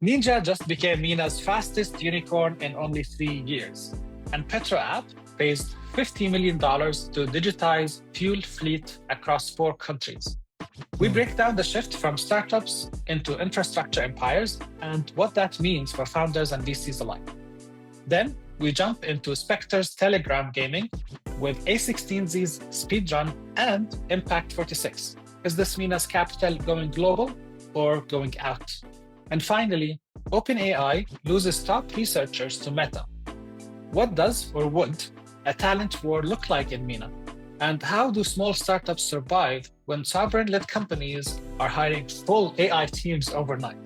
Ninja just became MENA's fastest unicorn in only 3 years. And PetroApp raised $50 million to digitize fuel fleet across 4 countries. We break down the shift from startups into infrastructure empires and what that means for founders and VCs alike. Then we jump into Spectre's Telegram gaming with A16Z's speedrun and Impact 46. Is this MENA's capital going global or going out? And finally, OpenAI loses top researchers to Meta. What does or would a talent war look like in MENA? And how do small startups survive when sovereign-led companies are hiring full AI teams overnight?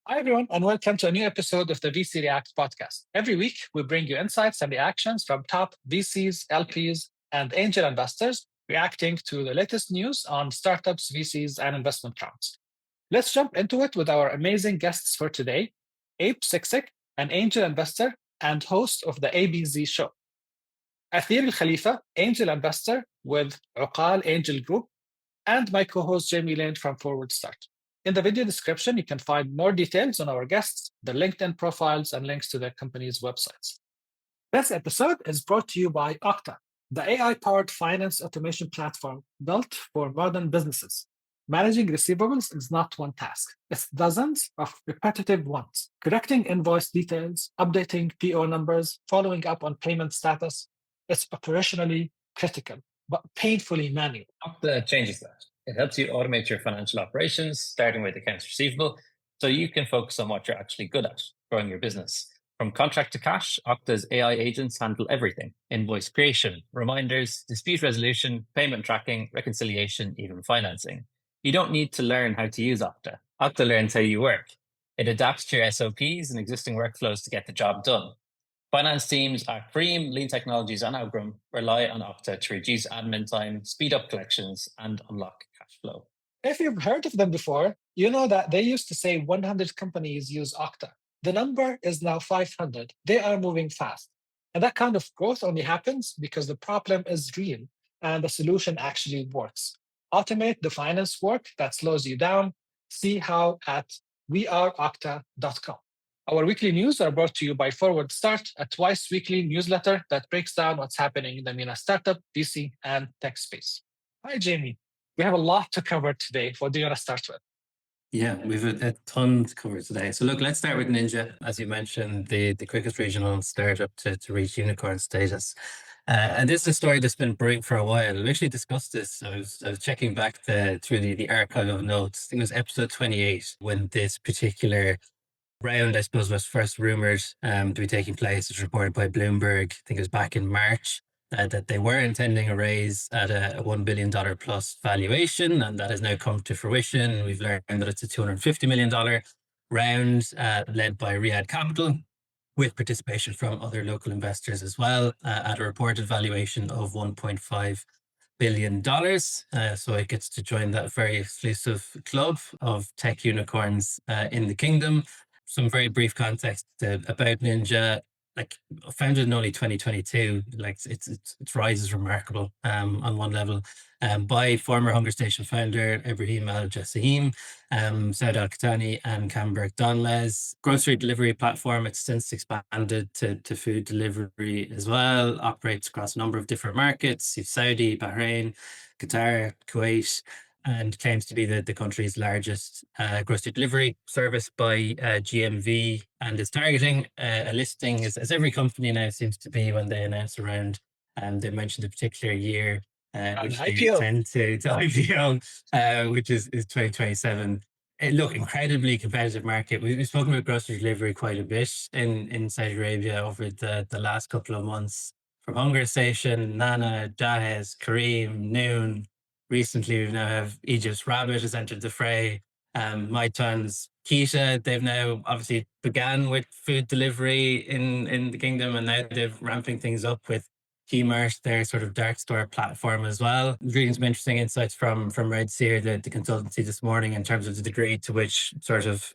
Hi, everyone, and welcome to a new episode of the VC React podcast. Every week, we bring you insights and reactions from top VCs, LPs, and angel investors reacting to the latest news on startups, VCs, and investment rounds. Let's jump into it with our amazing guests for today, Seksek, an angel investor and host of the ABEZ show. Atheer AlKhalifa, angel investor with Oqal Angel Group, and my co-host Jamie Lane from FWDstart. In the video description, you can find more details on our guests, their LinkedIn profiles, and links to their companies' websites. This episode is brought to you by OCTA, the AI-powered finance automation platform built for modern businesses. Managing receivables is not one task. It's dozens of repetitive ones. Correcting invoice details, updating PO numbers, following up on payment status. It's operationally critical, but painfully manual. OCTA changes that. It helps you automate your financial operations, starting with accounts receivable, so you can focus on what you're actually good at, growing your business. From contract to cash, OCTA's AI agents handle everything: invoice creation, reminders, dispute resolution, payment tracking, reconciliation, even financing. You don't need to learn how to use OCTA. OCTA learns how you work. It adapts to your SOPs and existing workflows to get the job done. Finance teams at Careem, Lean Technologies, and Outgram rely on OCTA to reduce admin time, speed up collections, and unlock cash flow. If you've heard of them before, you know that they used to say 100 companies use OCTA. The number is now 500. They are moving fast. And that kind of growth only happens because the problem is real and the solution actually works. Automate the finance work that slows you down. See how at weareocta.com. Our weekly news are brought to you by FWDstart, a twice-weekly newsletter that breaks down what's happening in the MENA startup, VC, and tech space. Hi, Jamie. We have a lot to cover today. What do you want to start with? Yeah, we've a ton to cover today. So look, let's start with Ninja. As you mentioned, the quickest regional startup to reach unicorn status. And this is a story that's been brewing for a while. We actually discussed this. I was checking back through the archive of notes. I think it was episode 28 when this particular round, I suppose, was first rumored to be taking place. It was reported by Bloomberg. I think it was back in March that they were intending a raise at a $1 billion plus valuation, and that has now come to fruition. We've learned that it's a $250 million round led by Riyadh Capital, with participation from other local investors as well, at a reported valuation of $1.5 billion. So it gets to join that very exclusive club of tech unicorns in the kingdom. Some very brief context about Ninja. Like, founded in only 2022, like its rise is remarkable on one level, by former Hunger Station founder Ibrahim Al Jassim, Saud Al Khatani, and Camberg Donles. Grocery delivery platform. It's since expanded to food delivery as well. Operates across a number of different markets: Saudi, Bahrain, Qatar, Kuwait, and claims to be the country's largest grocery delivery service by GMV, and is targeting a listing, as every company now seems to be when they announce a round. And they mentioned a particular year which they intend to IPO, which is 2027. Look, incredibly competitive market. We've spoken about grocery delivery quite a bit in Saudi Arabia over the last couple of months. From Hunger Station, Nana, Jahez, Careem, Noon. Recently, we now have Egypt's Rabbit has entered the fray. Maitan's Keeta, they've now obviously began with food delivery in the kingdom, and now they're ramping things up with Keymart, their sort of dark store platform as well. Reading some interesting insights from Red Seer, the consultancy this morning, in terms of the degree to which sort of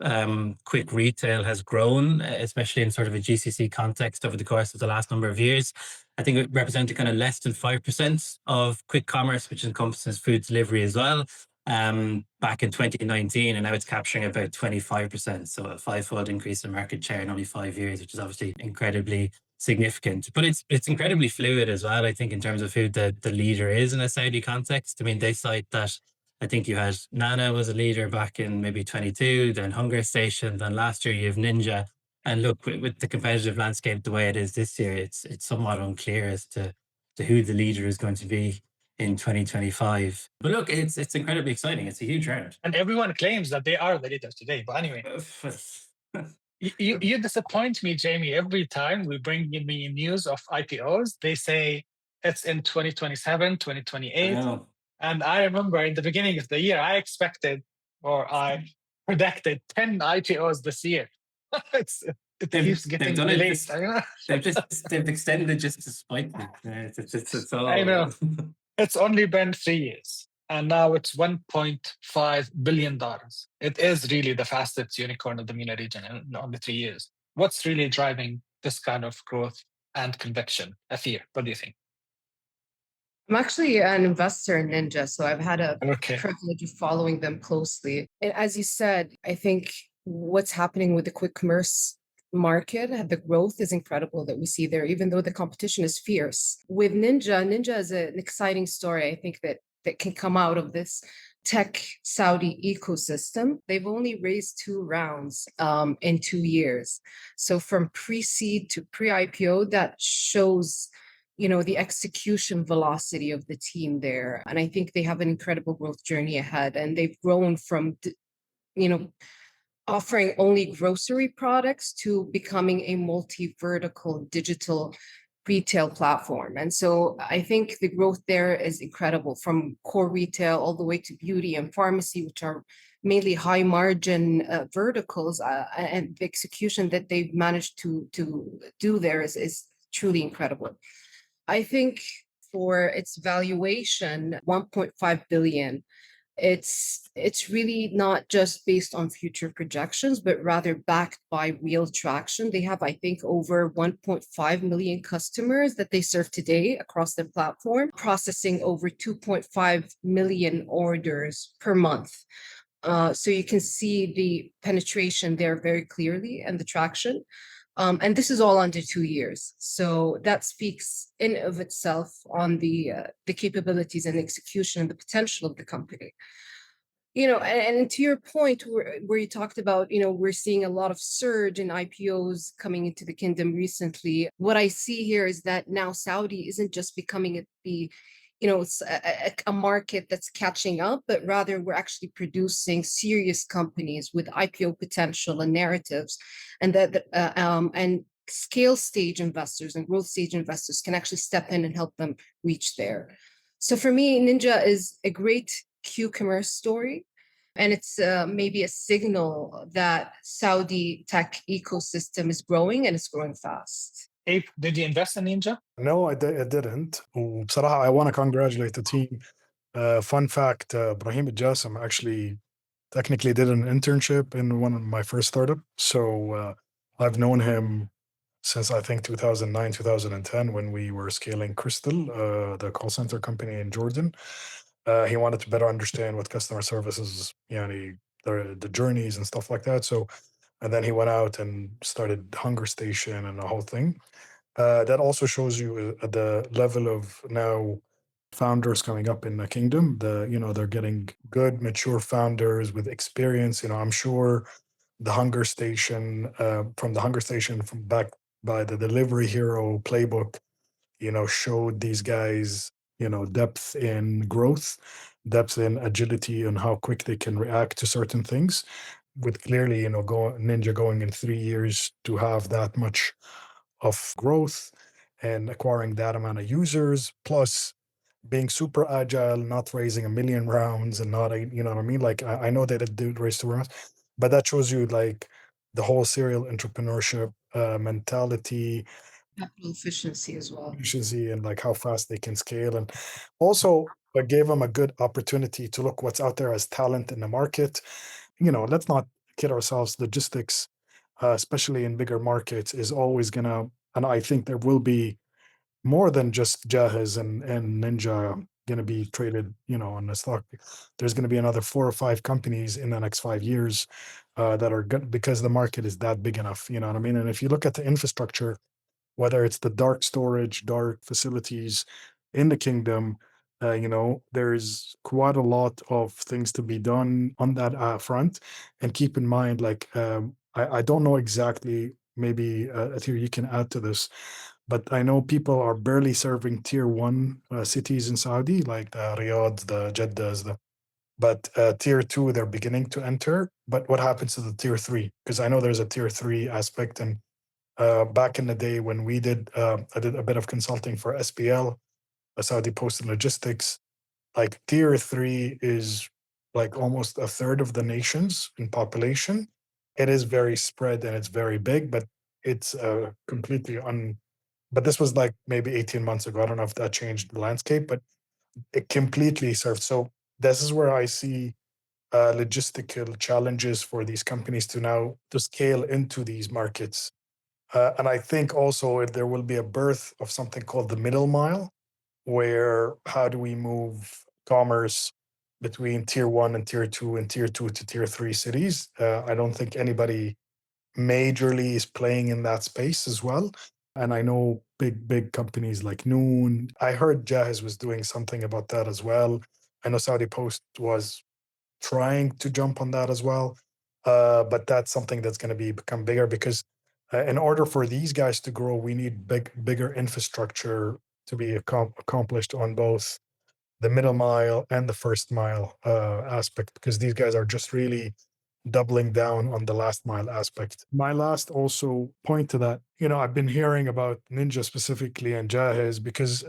quick retail has grown, especially in sort of a GCC context over the course of the last number of years. I think it represented kind of less than 5% of quick commerce, which encompasses food delivery as well, back in 2019, and now it's capturing about 25%. So a fivefold increase in market share in only 5 years, which is obviously incredibly significant. But it's incredibly fluid as well, I think, in terms of who the leader is in a Saudi context. I mean, they cite that I think you had Nana was a leader back in maybe 22, then Hunger Station, then last year you have Ninja. And look, with the competitive landscape the way it is this year, it's somewhat unclear as to who the leader is going to be in 2025. But look, it's incredibly exciting. It's a huge round. And everyone claims that they are the leaders today. But anyway, you disappoint me, Jamie. Every time we bring me news of IPOs, they say it's in 2027, 2028. And I remember in the beginning of the year, I expected, or I predicted 10 IPOs this year. It keeps getting delayed. They've extended just to spite me. It's all... I know. It's only been 3 years, and now it's $1.5 billion. It is really the fastest unicorn of the MENA region in only 3 years. What's really driving this kind of growth and conviction? Atheer, what do you think? I'm actually an investor in Ninja, so I've had a privilege of following them closely. And as you said, I think what's happening with the quick commerce market, the growth is incredible that we see there, even though the competition is fierce. With Ninja is an exciting story, I think, that can come out of this tech Saudi ecosystem. They've only raised 2 rounds in 2 years. So from pre-seed to pre-IPO, that shows the execution velocity of the team there. And I think they have an incredible growth journey ahead. And they've grown from, offering only grocery products to becoming a multi-vertical digital retail platform. And so I think the growth there is incredible, from core retail all the way to beauty and pharmacy, which are mainly high margin verticals. And the execution that they've managed to do there is truly incredible. I think for its valuation, 1.5 billion, it's really not just based on future projections, but rather backed by real traction. They have, I think, over 1.5 million customers that they serve today across their platform, processing over 2.5 million orders per month. So you can see the penetration there very clearly and the traction. And this is all under 2 years. So that speaks in of itself on the capabilities and execution and the potential of the company. And to your point where you talked about, we're seeing a lot of surge in IPOs coming into the kingdom recently. What I see here is that now Saudi isn't just becoming it's a market that's catching up, but rather we're actually producing serious companies with IPO potential and narratives, and and scale stage investors and growth stage investors can actually step in and help them reach there. So for me, Ninja is a great Q-commerce story, and it's maybe a signal that Saudi tech ecosystem is growing, and it's growing fast. Abe, did you invest in Ninja? No, I didn't. وبصراحة, I want to congratulate the team. Fun fact, Brahim Jassim actually technically did an internship in one of my first startup. So I've known him since, I think, 2009, 2010, when we were scaling Crystal, the call center company in Jordan. He wanted to better understand what customer services, the journeys and stuff like that. So, and then he went out and started Hunger Station and the whole thing. That also shows you the level of now founders coming up in the kingdom. They're getting good, mature founders with experience. I'm sure the Hunger Station, from back by the Delivery Hero playbook, showed these guys, depth in growth, depth in agility, and how quick they can react to certain things. With clearly, Ninja going in 3 years to have that much of growth and acquiring that amount of users, plus being super agile, not raising 1 million rounds and not, you know what I mean? Like, I know they did raise 2 rounds, but that shows you like the whole serial entrepreneurship mentality, Capital efficiency as well. efficiency and like how fast they can scale. And also it gave them a good opportunity to look what's out there as talent in the market. Let's not kid ourselves. Logistics, especially in bigger markets, is always gonna, and I think there will be more than just Jahez and Ninja gonna be traded, on the stock. There's gonna be another 4 or 5 companies in the next 5 years that are good because the market is that big enough. You know what I mean? And if you look at the infrastructure, whether it's the dark storage, dark facilities in the kingdom, there's quite a lot of things to be done on that front. And keep in mind, like, I don't know exactly, maybe Atheer, you can add to this, but I know people are barely serving tier 1 cities in Saudi, like the Riyadh, the Jeddah, but tier 2, they're beginning to enter. But what happens to the tier 3? Because I know there's a tier 3 aspect. And back in the day when I did a bit of consulting for SPL, Saudi Post and Logistics, like tier 3 is like almost a third of the nations in population. It is very spread and it's very big, but it's completely but this was like maybe 18 months ago. I don't know if that changed the landscape, but it completely served. So this is where I see logistical challenges for these companies to scale into these markets. And I think also there will be a birth of something called the middle mile, where how do we move commerce between tier 1 and tier 2 and tier 2 to tier 3 cities? I don't think anybody majorly is playing in that space as well. And I know big companies like Noon. I heard Jahez was doing something about that as well. I know Saudi Post was trying to jump on that as well. But that's something that's going to become bigger because in order for these guys to grow, we need bigger infrastructure to be accomplished on both the middle mile and the first mile aspect, because these guys are just really doubling down on the last mile aspect. My last also point to that, I've been hearing about Ninja specifically and Jahez because,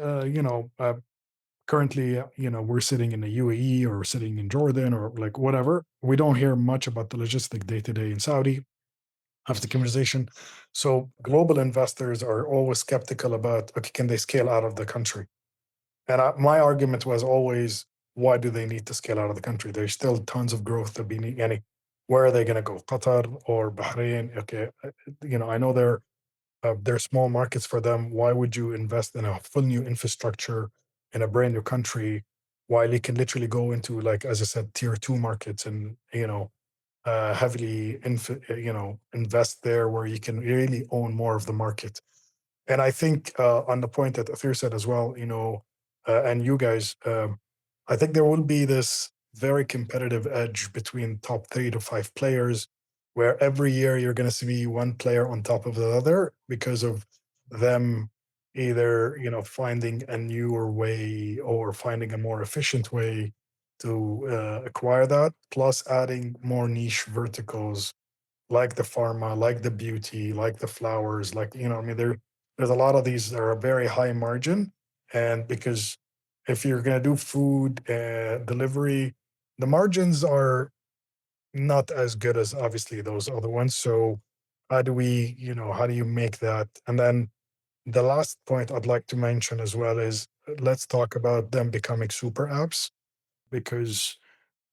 currently, we're sitting in the UAE or we're sitting in Jordan or like whatever. We don't hear much about the logistic day to day in Saudi after the conversation. So global investors are always skeptical about, okay, can they scale out of the country? And my argument was always, why do they need to scale out of the country? There's still tons of growth to be needed. Where are they going to go? Qatar or Bahrain? Okay, I know they're small markets for them. Why would you invest in a full new infrastructure in a brand new country while you can literally go into, like, as I said, tier 2 markets and, heavily, invest there where you can really own more of the market. And I think on the point that Atheer said as well, and you guys, I think there will be this very competitive edge between top 3 to 5 players, where every year you're going to see one player on top of the other because of them either, finding a newer way or finding a more efficient way to acquire that, plus adding more niche verticals like the pharma, like the beauty, like the flowers, like, there's a lot of these that are very high margin. And because if you're going to do food delivery, the margins are not as good as obviously those other ones. So how do you make that? And then the last point I'd like to mention as well is, let's talk about them becoming super apps, because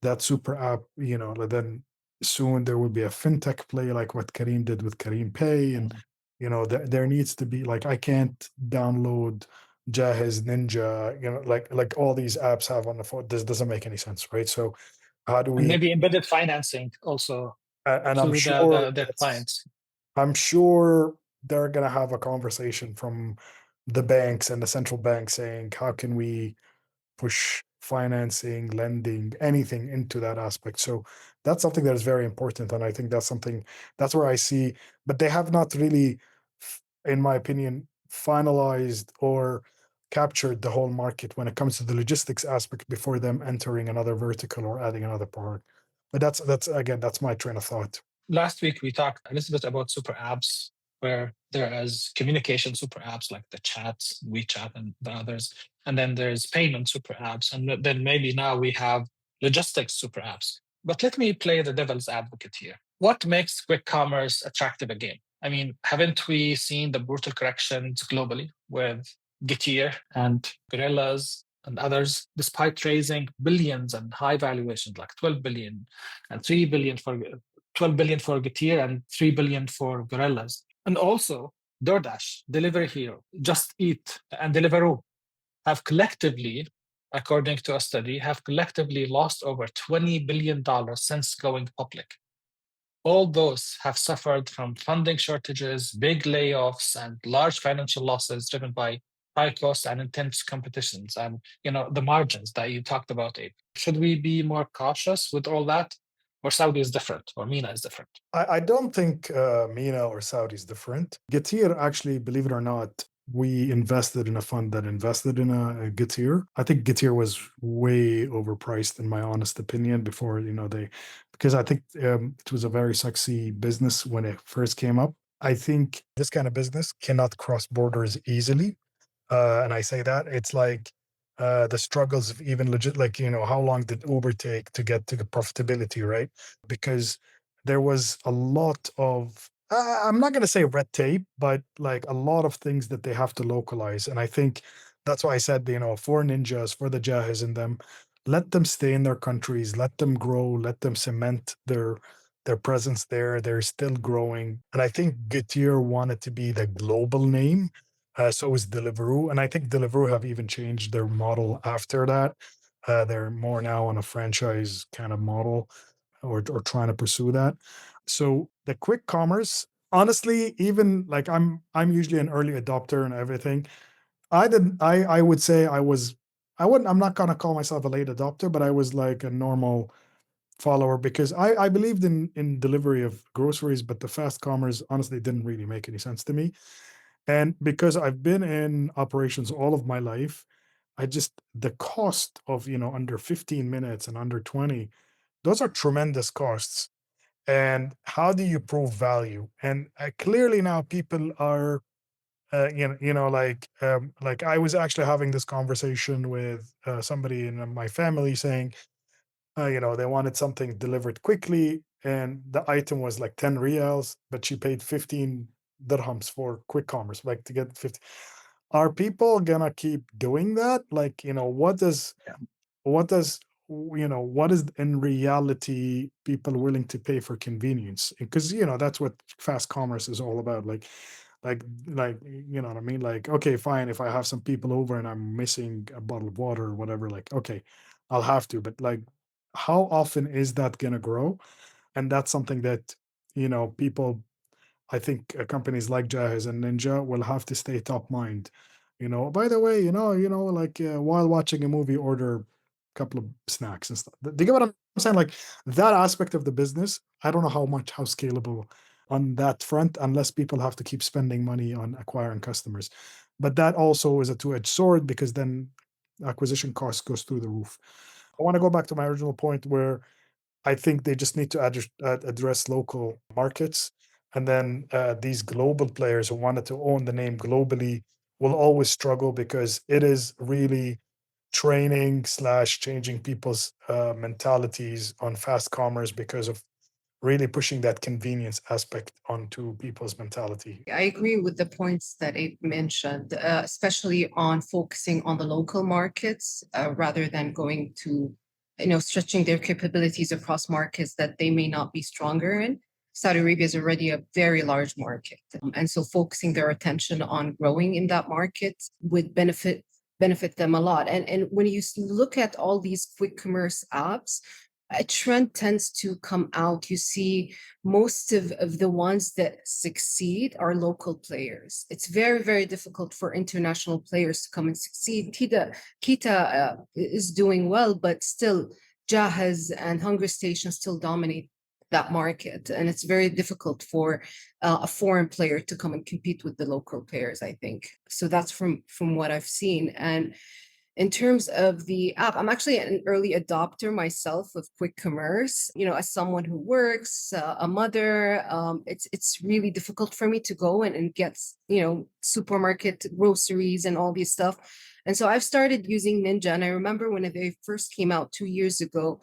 that super app, then soon there will be a fintech play like what Careem did with Careem Pay. And, there needs to be, like, I can't download Jahez, Ninja, like all these apps have on the phone. This doesn't make any sense, right? So how do And we, maybe embedded financing also and to their clients. I'm sure they're going to have a conversation from the banks and the central bank saying, how can we push financing, lending, anything into that aspect? So that's something that is very important. And I think that's where I see, but they have not really, in my opinion, finalized or captured the whole market when it comes to the logistics aspect before them entering another vertical or adding another product. But that's my train of thought. Last week, we talked a little bit about super apps, where there is communication super apps like the chats, WeChat, and the others. And then there's payment super apps. And then maybe now we have logistics super apps. But let me play the devil's advocate here. What makes quick commerce attractive again? I mean, haven't we seen the brutal corrections globally with Getir and Gorillas and others, despite raising billions and high valuations like 12 billion and 3 billion for 12 billion for Getir and 3 billion for Gorillas. And also DoorDash, Delivery Hero, Just Eat, and Deliveroo have collectively, according to a study, have collectively lost over $20 billion since going public. All those have suffered from funding shortages, big layoffs, and large financial losses driven by high costs and intense competitions. And the margins that you talked about, Abe. Should we be more cautious with all that? Or Saudi is different, or MENA is different? I don't think MENA or Saudi is different. Getir, actually, believe it or not, we invested in a fund that invested in a Getir. I think Getir was way overpriced, in my honest opinion, before because I think it was a very sexy business when it first came up. I think this kind of business cannot cross borders easily, and I say that it's like the struggles of even legit, like how long did Uber take to get to the profitability, right? Because there was a lot of I'm not going to say red tape, but like a lot of things that they have to localize. And I think that's why I said, for ninjas, for the Jahiz in them, let them stay in their countries, let them grow, let them cement their presence there. They're still growing. And I think Getir wanted to be the global name. So is Deliveroo. And I think Deliveroo have even changed their model after that. They're more now on a franchise kind of model, or trying to pursue that. So the quick commerce, honestly, even like I'm usually an early adopter and everything. I would say I'm not gonna call myself a late adopter, but I was like a normal follower, because I believed in delivery of groceries, but the fast commerce honestly didn't really make any sense to me. And because I've been in operations all of my life, the cost of under 15 minutes and under 20, those are tremendous costs. And how do you prove value? And clearly now people are like I was actually having this conversation with somebody in my family, saying they wanted something delivered quickly, and the item was like 10 reals, but she paid 15 dirhams for quick commerce, like to get 50. Are people gonna keep doing that? Like, what does what is in reality people willing to pay for convenience? Because that's what fast commerce is all about. Like you know what I mean? Like, okay, fine, if I have some people over and I'm missing a bottle of water or whatever, like, okay, I'll have to. But like, how often is that gonna grow? And that's something that people, I think companies like Jahiz and Ninja will have to stay top mind. By the way, like while watching a movie, order a couple of snacks and stuff. Do you get what I'm saying? Like that aspect of the business, I don't know how scalable on that front, unless people have to keep spending money on acquiring customers. But that also is a two-edged sword, because then acquisition cost goes through the roof. I want to go back to my original point, where I think they just need to address local markets. And then these global players who wanted to own the name globally will always struggle, because it is really training / changing people's mentalities on fast commerce, because of really pushing that convenience aspect onto people's mentality. I agree with the points that Abe mentioned, especially on focusing on the local markets rather than going to, stretching their capabilities across markets that they may not be stronger in. Saudi Arabia is already a very large market. And so focusing their attention on growing in that market would benefit them a lot. And when you look at all these quick commerce apps, a trend tends to come out. You see most of the ones that succeed are local players. It's very, very difficult for international players to come and succeed. Kita is doing well, but still Jahiz and Hunger Station still dominate that market. And it's very difficult for a foreign player to come and compete with the local players, I think. So that's from what I've seen. And in terms of the app, I'm actually an early adopter myself of quick commerce. As someone who works, a mother, it's really difficult for me to go and get, supermarket groceries and all these stuff. And so I've started using Ninja. And I remember when they first came out 2 years ago,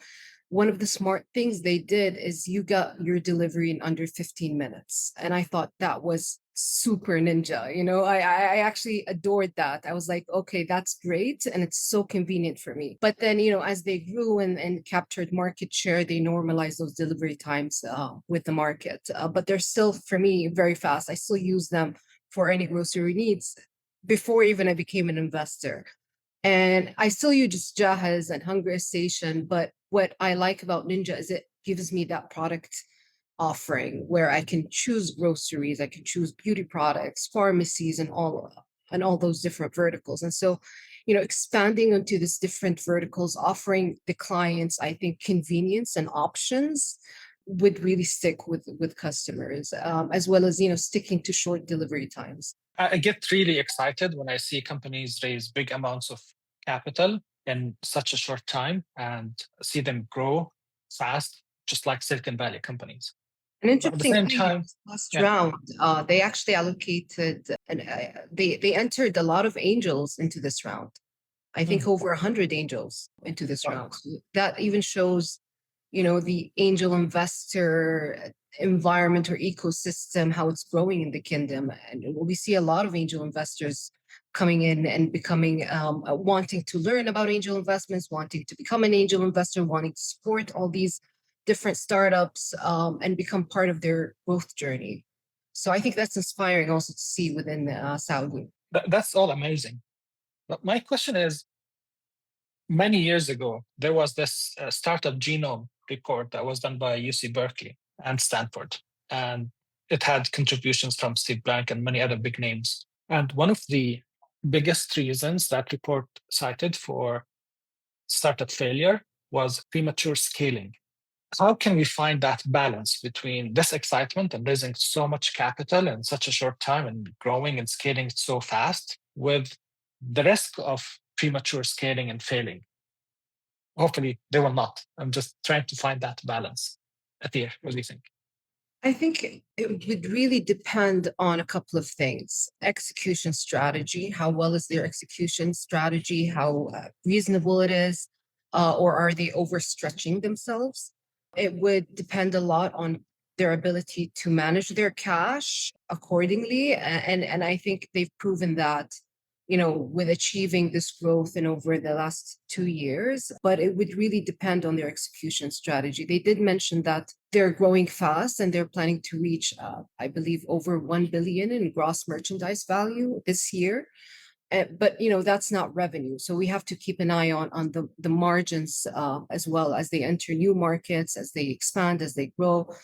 one of the smart things they did is you got your delivery in under 15 minutes. And I thought that was super ninja. I actually adored that. I was like, okay, that's great. And it's so convenient for me. But then, as they grew and captured market share, they normalized those delivery times with the market. But they're still, for me, very fast. I still use them for any grocery needs before even I became an investor. And I still use Jahez and Hunger Station, but what I like about Ninja is it gives me that product offering where I can choose groceries, I can choose beauty products, pharmacies, and all those different verticals. And so, expanding into these different verticals, offering the clients, I think, convenience and options would really stick with customers, as well as sticking to short delivery times. I get really excited when I see companies raise big amounts of capital in such a short time and see them grow fast, just like Silicon Valley companies. An But at the interesting same thing, time, last yeah. round, they actually allocated and they entered a lot of angels into this round. I think over 100 angels into this Wow. round. So that even shows, the angel investor environment or ecosystem, how it's growing in the kingdom. And we see a lot of angel investors coming in and becoming, wanting to learn about angel investments, wanting to become an angel investor, wanting to support all these different startups and become part of their growth journey. So I think that's inspiring also to see within Saudi. That's all amazing. But my question is, many years ago, there was this startup genome report that was done by UC Berkeley and Stanford. And it had contributions from Steve Blank and many other big names. And one of the biggest reasons that report cited for startup failure was premature scaling. How can we find that balance between this excitement and raising so much capital in such a short time and growing and scaling so fast with the risk of premature scaling and failing? Hopefully they will not. I'm just trying to find that balance. Atheer, what do you think? I think it would really depend on a couple of things. Execution strategy, how well is their execution strategy, how reasonable it is, or are they overstretching themselves? It would depend a lot on their ability to manage their cash accordingly. And I think they've proven that, with achieving this growth in over the last 2 years, but it would really depend on their execution strategy. They did mention that they're growing fast and they're planning to reach, I believe, over 1 billion in gross merchandise value this year. But that's not revenue, so we have to keep an eye on the margins as well as they enter new markets, as they expand, as they grow.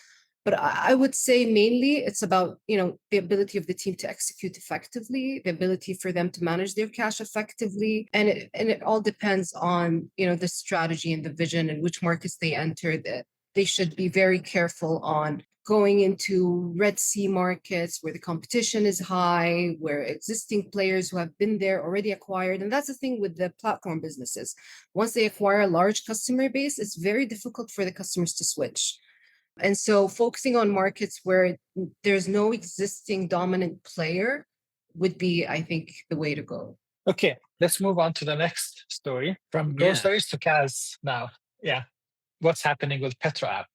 But I would say mainly it's about the ability of the team to execute effectively, the ability for them to manage their cash effectively, and it all depends on the strategy and the vision and which markets they enter. That they should be very careful on going into Red Sea markets where the competition is high, where existing players who have been there already acquired. And that's the thing with the platform businesses. Once they acquire a large customer base, it's very difficult for the customers to switch. And so focusing on markets where there's no existing dominant player would be, I think, the way to go. Okay, let's move on to the next story. From groceries to CAS now. Yeah. What's happening with PetroApp?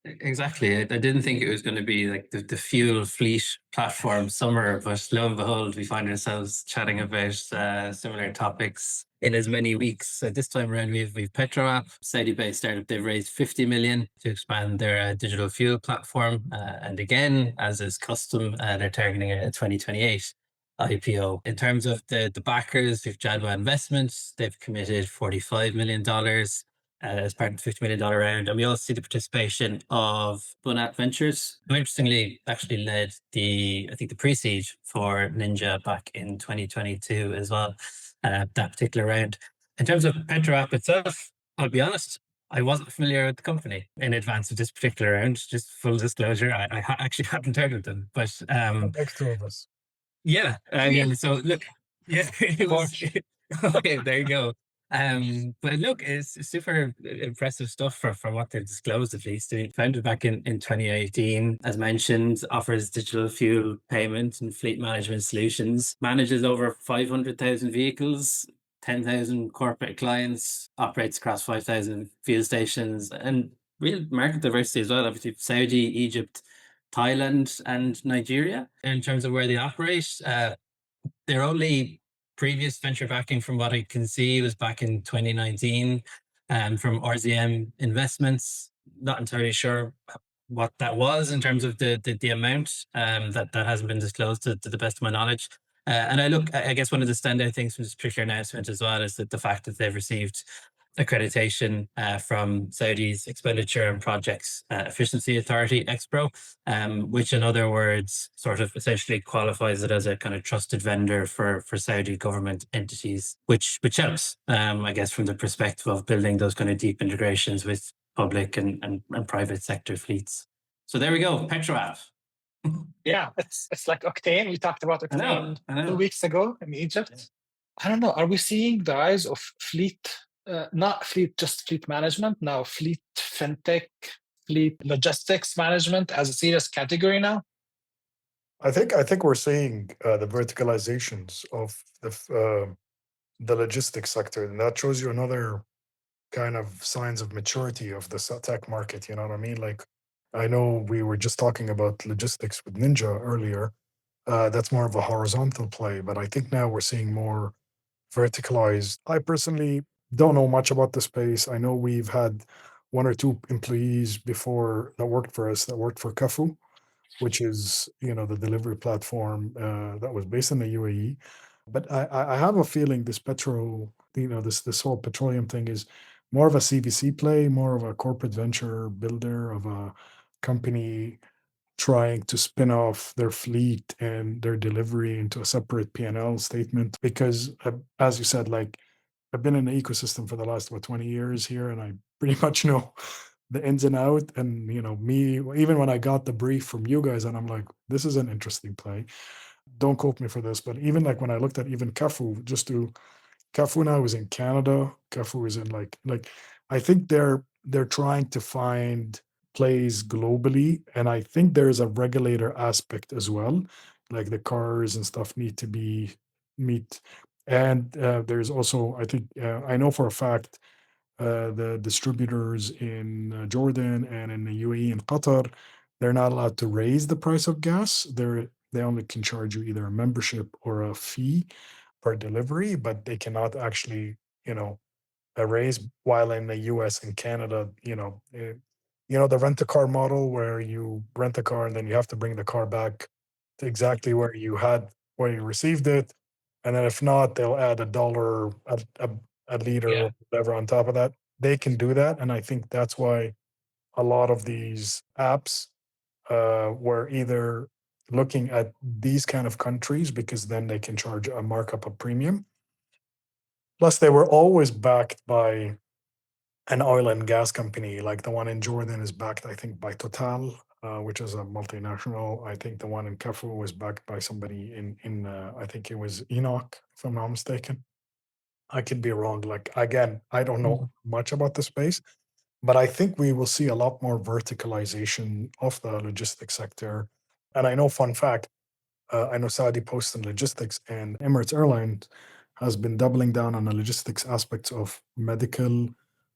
Exactly. I didn't think it was going to be like the fuel fleet platform summer, but lo and behold, we find ourselves chatting about similar topics in as many weeks. This time around, we've PetroApp, Saudi-based startup. They've raised 50 million to expand their digital fuel platform. And again, as is custom, they're targeting a 2028 IPO. In terms of the backers, we've Jadwa Investments. They've committed $45 million. As part of the $50 million round. And we also see the participation of Bunat Ventures, who interestingly actually led the pre-seed for Ninja back in 2022 as well, that particular round. In terms of PetroApp itself, I'll be honest, I wasn't familiar with the company in advance of this particular round. Just full disclosure, I actually hadn't heard of them. But Next two of us. yeah, I mean, so look, yeah, it was, okay, there you go. But look, it's super impressive stuff for what they've disclosed, at least. They founded back in 2018, as mentioned, offers digital fuel payment and fleet management solutions, manages over 500,000 vehicles, 10,000 corporate clients, operates across 5,000 fuel stations, and real market diversity as well. Obviously, Saudi, Egypt, Thailand, and Nigeria. In terms of where they operate, their only previous venture backing, from what I can see, was back in 2019 from RZM Investments. Not entirely sure what that was in terms of the amount that hasn't been disclosed to the best of my knowledge. And I guess one of the standout things from this particular announcement as well is that the fact that they've received accreditation from Saudi's Expenditure and Projects Efficiency Authority, EXPRO, which in other words sort of essentially qualifies it as a kind of trusted vendor for Saudi government entities, which helps, I guess, from the perspective of building those kind of deep integrations with public and private sector fleets. So there we go, PetroApp. Yeah, it's like Octane. We talked about Octane 2 weeks ago in Egypt. Yeah. I don't know. Are we seeing the rise of fleet? Not fleet, just fleet management. Now fleet fintech, fleet logistics management as a serious category now. I think we're seeing the verticalizations of the logistics sector, and that shows you another kind of signs of maturity of the tech market. You know what I mean? Like, I know we were just talking about logistics with Ninja earlier. That's more of a horizontal play, but I think now we're seeing more verticalized. I personally don't know much about the space. I know we've had 1 or 2 employees before that worked for us that worked for Kafu, which is, you know, the delivery platform that was based in the UAE. But I have a feeling this this whole petroleum thing is more of a CVC play, more of a corporate venture builder of a company trying to spin off their fleet and their delivery into a separate P&L statement. Because as you said, like, I've been in the ecosystem for the last 20 years here, and I pretty much know the ins and out. And, you know, me, even when I got the brief from you guys, and I'm like, this is an interesting play. Don't quote me for this, but even like when I looked at even Kafu, Kafu now is in Canada. Kafu is in like I think they're trying to find plays globally, and I think there's a regulator aspect as well. Like the cars and stuff need to be meet, and there's also, I think, I know for a fact the distributors in Jordan and in the UAE and Qatar, they're not allowed to raise the price of gas. They only can charge you either a membership or a fee per delivery, but they cannot actually, you know, raise. While in the US and Canada, the rent a car model where you rent a car and then you have to bring the car back to exactly where you received it. And then if not, they'll add $1 a liter or whatever on top of that. They can do that. And I think that's why a lot of these apps were either looking at these kind of countries, because then they can charge a markup of premium. Plus, they were always backed by an oil and gas company. Like the one in Jordan is backed, I think, by Total, which is a multinational. I think the one in Kafu was backed by somebody in I think it was Enoch, if I'm not mistaken. I could be wrong. Like, again, I don't know much about the space, but I think we will see a lot more verticalization of the logistics sector. And I know, fun fact, I know Saudi Post and Logistics and Emirates Airlines has been doubling down on the logistics aspects of medical,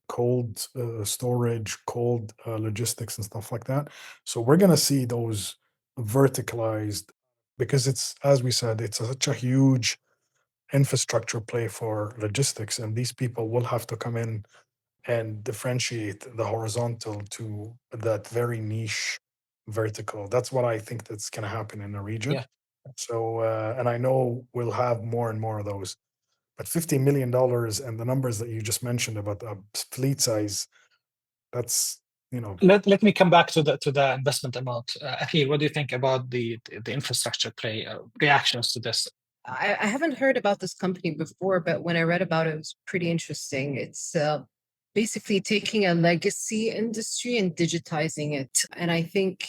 cold storage, cold logistics and stuff like that. So we're going to see those verticalized, because it's, as we said, it's such a huge infrastructure play for logistics, and these people will have to come in and differentiate the horizontal to that very niche vertical. That's what I think that's going to happen in the region. Yeah. So, and I know we'll have more and more of those. But $50 million and the numbers that you just mentioned about the fleet size, that's, you know. Let me come back to the investment amount. Atheer, what do you think about the infrastructure play, reactions to this? I haven't heard about this company before, but when I read about it, it was pretty interesting. It's basically taking a legacy industry and digitizing it. And I think,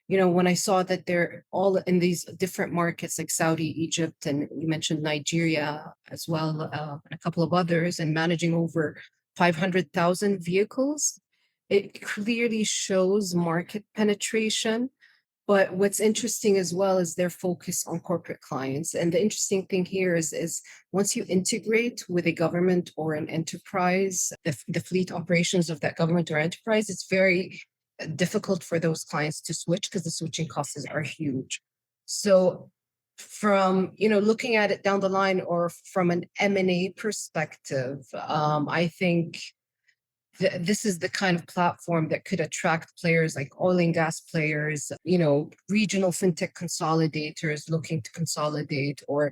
when I saw that they're all in these different markets like Saudi, Egypt, and you mentioned Nigeria as well, and a couple of others, and managing over 500,000 vehicles, it clearly shows market penetration But what's interesting as well is their focus on corporate clients. And the interesting thing here is once you integrate with a government or an enterprise, the fleet operations of that government or enterprise, it's very difficult for those clients to switch because the switching costs are huge. So from looking at it down the line or from an M&A perspective, I think this is the kind of platform that could attract players like oil and gas players, regional fintech consolidators looking to consolidate, or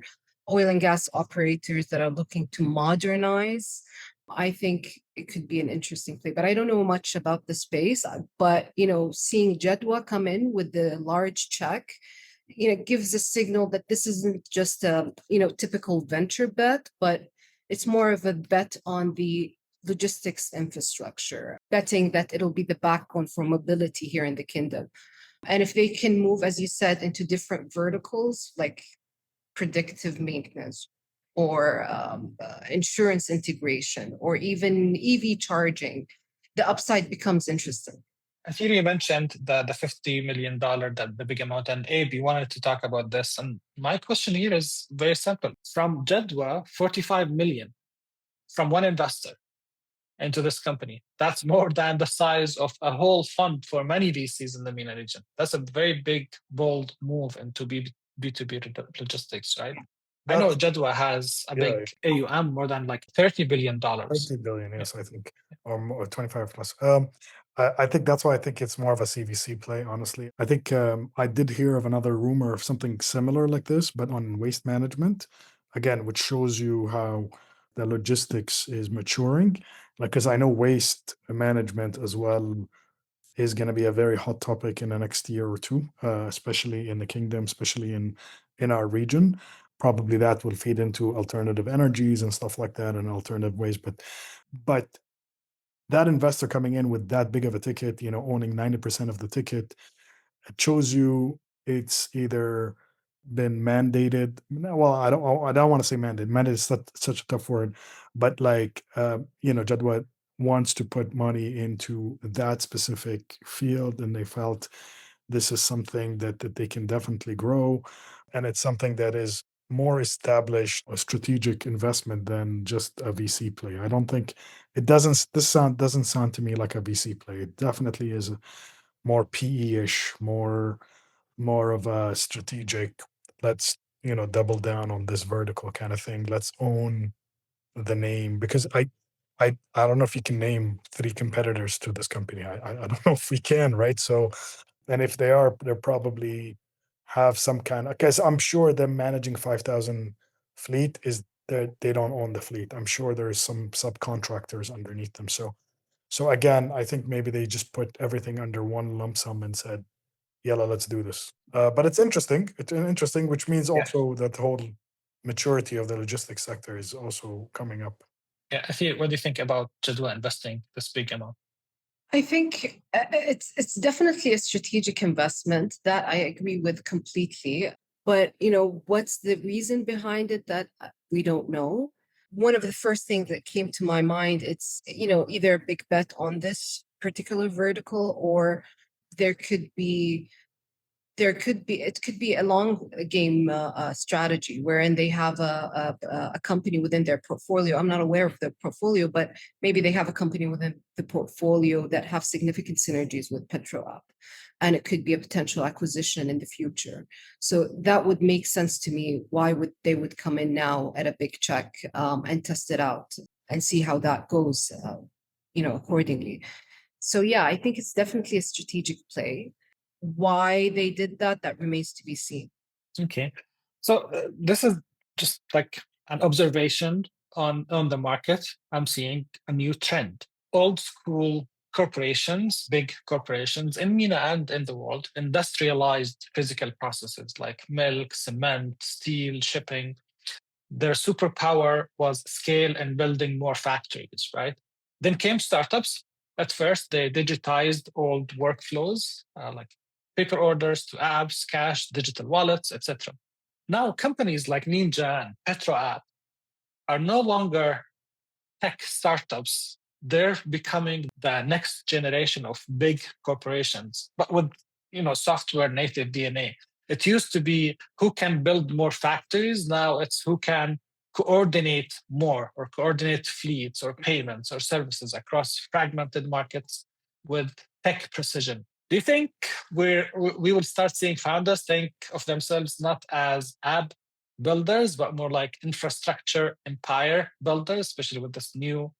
oil and gas operators that are looking to modernize. I think it could be an interesting play, but I don't know much about the space. But, seeing Jadwa come in with the large check, gives a signal that this isn't just a, typical venture bet, but it's more of a bet on the logistics infrastructure, betting that it'll be the backbone for mobility here in the kingdom. And if they can move, as you said, into different verticals like predictive maintenance or insurance integration or even EV charging, the upside becomes interesting. Atheer, you mentioned the $50 million, the big amount, and Abe, you wanted to talk about this. And my question here is very simple. From Jadwa, 45 million from one investor into this company. That's more than the size of a whole fund for many VCs in the MENA region. That's a very big, bold move into B2B logistics, right? I know Jadwa has a big AUM, more than like $30 billion. 30 billion, yes, I think, or more, 25 plus. I think that's why I think it's more of a CVC play, honestly. I think I did hear of another rumor of something similar like this, but on waste management, again, which shows you how the logistics is maturing. Like, because I know waste management as well is going to be a very hot topic in the next year or two, especially in the kingdom, especially in our region. Probably that will feed into alternative energies and stuff like that and alternative ways. But that investor coming in with that big of a ticket, owning 90% of the ticket, it shows you it's either been mandated. Well, I don't want to say mandated. Mandated is such a tough word, but like Jadwa wants to put money into that specific field, and they felt this is something that they can definitely grow, and it's something that is more established a strategic investment than just a VC play. I don't think it doesn't. Doesn't sound to me like a VC play. It definitely is more PE-ish, more of a strategic. Let's double down on this vertical kind of thing. Let's own the name, because I don't know if you can name 3 competitors to this company. I don't know if we can, right? So, and if they're probably have some kind of, because I'm sure them managing 5,000 fleet is that they don't own the fleet. I'm sure there's some subcontractors underneath them. So again, I think maybe they just put everything under one lump sum and said, "Yalla, let's do this." But it's interesting. It's interesting, which means also that the whole maturity of the logistics sector is also coming up. Yeah, Atheer, what do you think about Jadwa investing this big amount? I think it's definitely a strategic investment that I agree with completely. But what's the reason behind it that we don't know. One of the first things that came to my mind, it's either a big bet on this particular vertical, or there could be it could be a long game strategy wherein they have a company within their portfolio. I'm not aware of the portfolio, but maybe they have a company within the portfolio that have significant synergies with PetroApp, and it could be a potential acquisition in the future. So that would make sense to me. Why would they come in now at a big check and test it out and see how that goes, accordingly. So yeah, I think it's definitely a strategic play. Why they did that remains to be seen. Okay, so this is just like an observation on the market. I'm seeing a new trend. Old school corporations, big corporations in MENA and in the world, industrialized physical processes like milk, cement, steel, shipping. Their superpower was scale and building more factories, right? Then came startups. At first, they digitized old workflows, like paper orders to apps, cash, digital wallets, etc. Now, companies like Ninja and PetroApp are no longer tech startups. They're becoming the next generation of big corporations, but with software native DNA. It used to be who can build more factories. Now it's who can coordinate more, or coordinate fleets or payments or services across fragmented markets with tech precision. Do you think we will start seeing founders think of themselves not as app builders, but more like infrastructure empire builders, especially with this new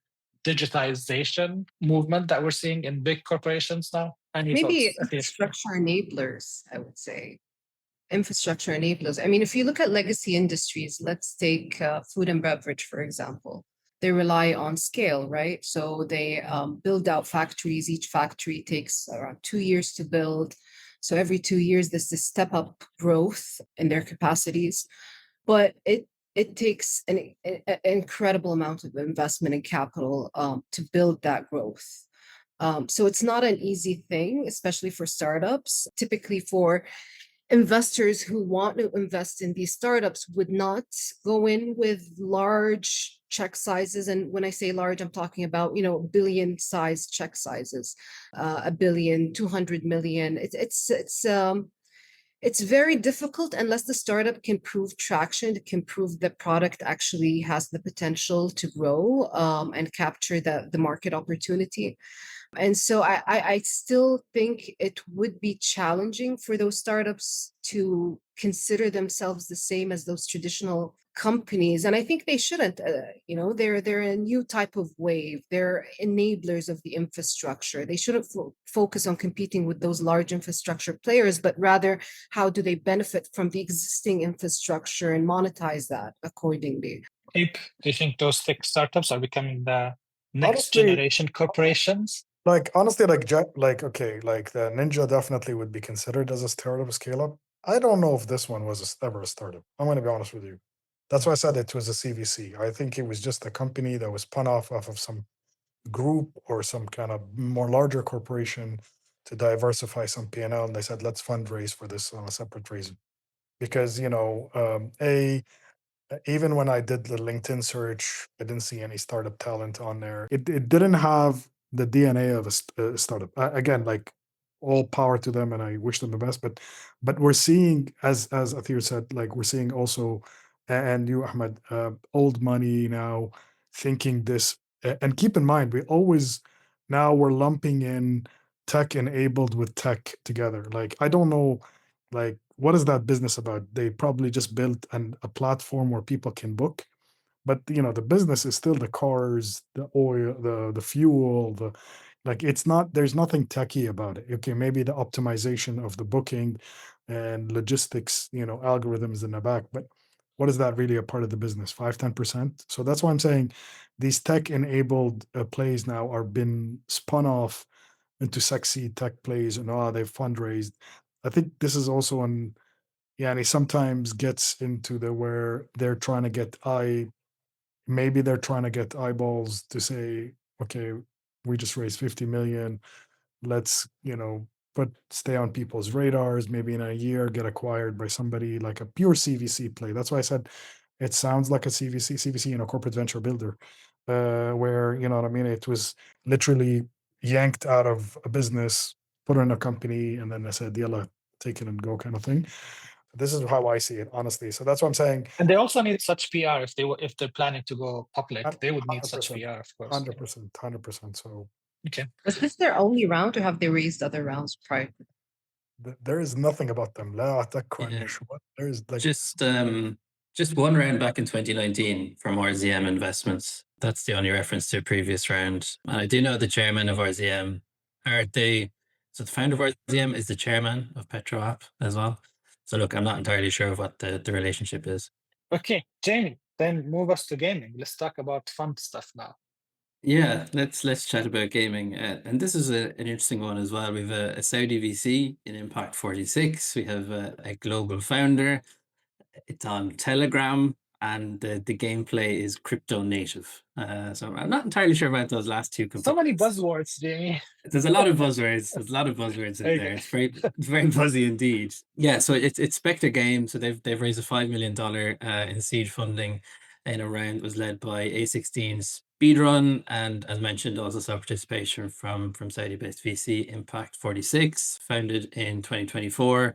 digitization movement that we're seeing in big corporations now? Any Maybe thoughts, Atheer? infrastructure enablers, I would say. Infrastructure enablers. I mean, if you look at legacy industries, let's take food and beverage, for example. They rely on scale, right? So they build out factories. Each factory takes around 2 years to build. So every 2 years, there's this step up growth in their capacities. But it takes an incredible amount of investment and capital to build that growth. So it's not an easy thing, especially for startups. Typically for investors who want to invest in these startups would not go in with large check sizes. And when I say large, I'm talking about, billion size check sizes, $1 billion, 200 million. It's very difficult unless the startup can prove traction, can prove the product actually has the potential to grow and capture the market opportunity. And so I still think it would be challenging for those startups to consider themselves the same as those traditional companies. And I think they shouldn't, they're a new type of wave. They're enablers of the infrastructure. They shouldn't focus on competing with those large infrastructure players, but rather how do they benefit from the existing infrastructure and monetize that accordingly. Do you think those tech startups are becoming the next Honestly, generation corporations? Honestly, the Ninja definitely would be considered as a startup scale up. I don't know if this one was ever a startup. I'm going to be honest with you. That's why I said it was a CVC. I think it was just a company that was spun off of some group or some kind of more larger corporation to diversify some P&L. And they said, let's fundraise for this on a separate reason. Because, even when I did the LinkedIn search, I didn't see any startup talent on there. It didn't have the DNA of a startup. Again, all power to them, and I wish them the best. But we're seeing, as Atheer said, we're seeing also, and you, Ahmad, old money now thinking this. And keep in mind, we're lumping in tech enabled with tech together. I don't know, what is that business about? They probably just built a platform where people can book, but the business is still the cars, the oil, the fuel, it's not, there's nothing techy about it. Okay, maybe the optimization of the booking and logistics, algorithms in the back, but what is that really a part of the business? 5-10%. So that's why I'm saying these tech enabled plays now are been spun off into sexy tech plays, and they've fundraised. I think this is also and he sometimes gets into where they're trying to get maybe they're trying to get eyeballs to say, okay, we just raised 50 million. Let's, stay on people's radars, maybe in a year get acquired by somebody, like a pure CVC play. That's why I said it sounds like a CVC, corporate venture builder, where, you know what I mean? It was literally yanked out of a business, put in a company, and then they said, yalla, take it and go kind of thing. This is how I see it, honestly. So that's what I'm saying. And they also need such PR if they're planning to go public. They would need such 100%, PR, of course. 100%. So Okay. Was this their only round, or have they raised other rounds prior? there is nothing about them. لا أتذكر Yeah. شو. There is Just one round back in 2019 from RZM Investments. That's the only reference to a previous round. And I do know the chairman of RZM. So the founder of RZM is the chairman of PetroApp as well. So look, I'm not entirely sure of what the relationship is. Okay, Jamie, then move us to gaming. Let's talk about fun stuff now. Yeah, let's chat about gaming. And this is an interesting one as well. We have a Saudi VC in Impact 46. We have a global founder. It's on Telegram, and the gameplay is crypto native. So I'm not entirely sure about those last two components. So many buzzwords, Jamie. There's a lot of buzzwords. There's a lot of buzzwords in there. It's very buzzy indeed. Yeah, so it's Spectre Games. So they've raised a $5 million in seed funding. in a round that was led by A16's Speedrun, and as mentioned, also saw participation from Saudi-based VC Impact46, founded in 2024.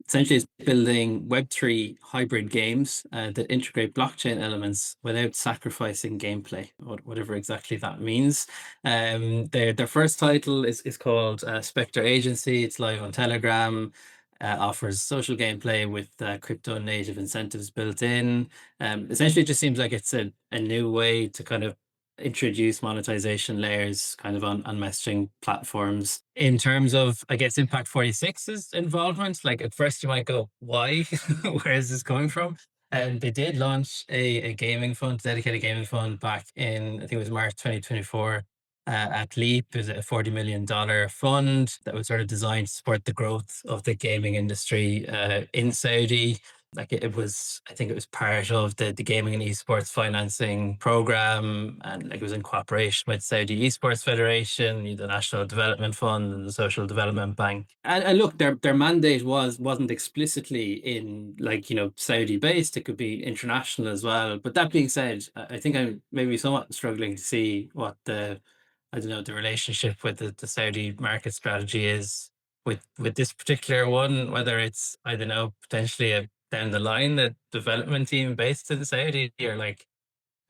Essentially, it's building Web3 hybrid games that integrate blockchain elements without sacrificing gameplay, whatever exactly that means. Their first title is called Spectre Agency. It's live on Telegram. Offers social gameplay with crypto native incentives built in. Essentially, it just seems like it's a new way to kind of introduce monetization layers kind of on messaging platforms. In terms of, I guess, Impact46's involvement, like at first you might go, why? Where is this coming from? And they did launch a gaming fund, dedicated gaming fund back in, I think it was March 2024. At Leap is a $40 million fund that was sort of designed to support the growth of the gaming industry in Saudi. Like it was, I think it was part of the gaming and esports financing program, and like it was in cooperation with Saudi Esports Federation, the National Development Fund, and the Social Development Bank. And look, their mandate wasn't explicitly in like Saudi based. It could be international as well. But that being said, I think I'm maybe somewhat struggling to see what the relationship with the Saudi market strategy is with this particular one, whether it's, I don't know, potentially down the line, the development team based in Saudi, or like,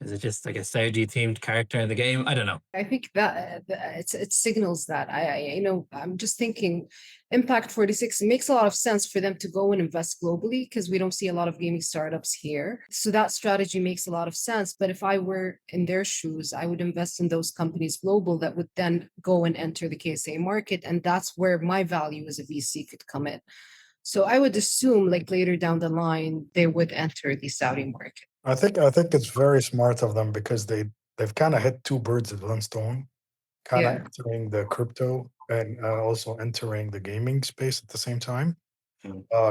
is it just like a Saudi themed character in the game? I don't know. I think that it signals that I'm just thinking Impact46, it makes a lot of sense for them to go and invest globally because we don't see a lot of gaming startups here. So that strategy makes a lot of sense. But if I were in their shoes, I would invest in those companies global that would then go and enter the KSA market. And that's where my value as a VC could come in. So I would assume like later down the line, they would enter the Saudi market. I think it's very smart of them because they've kind of hit two birds with one stone, kind of Yeah. entering the crypto and also entering the gaming space at the same time.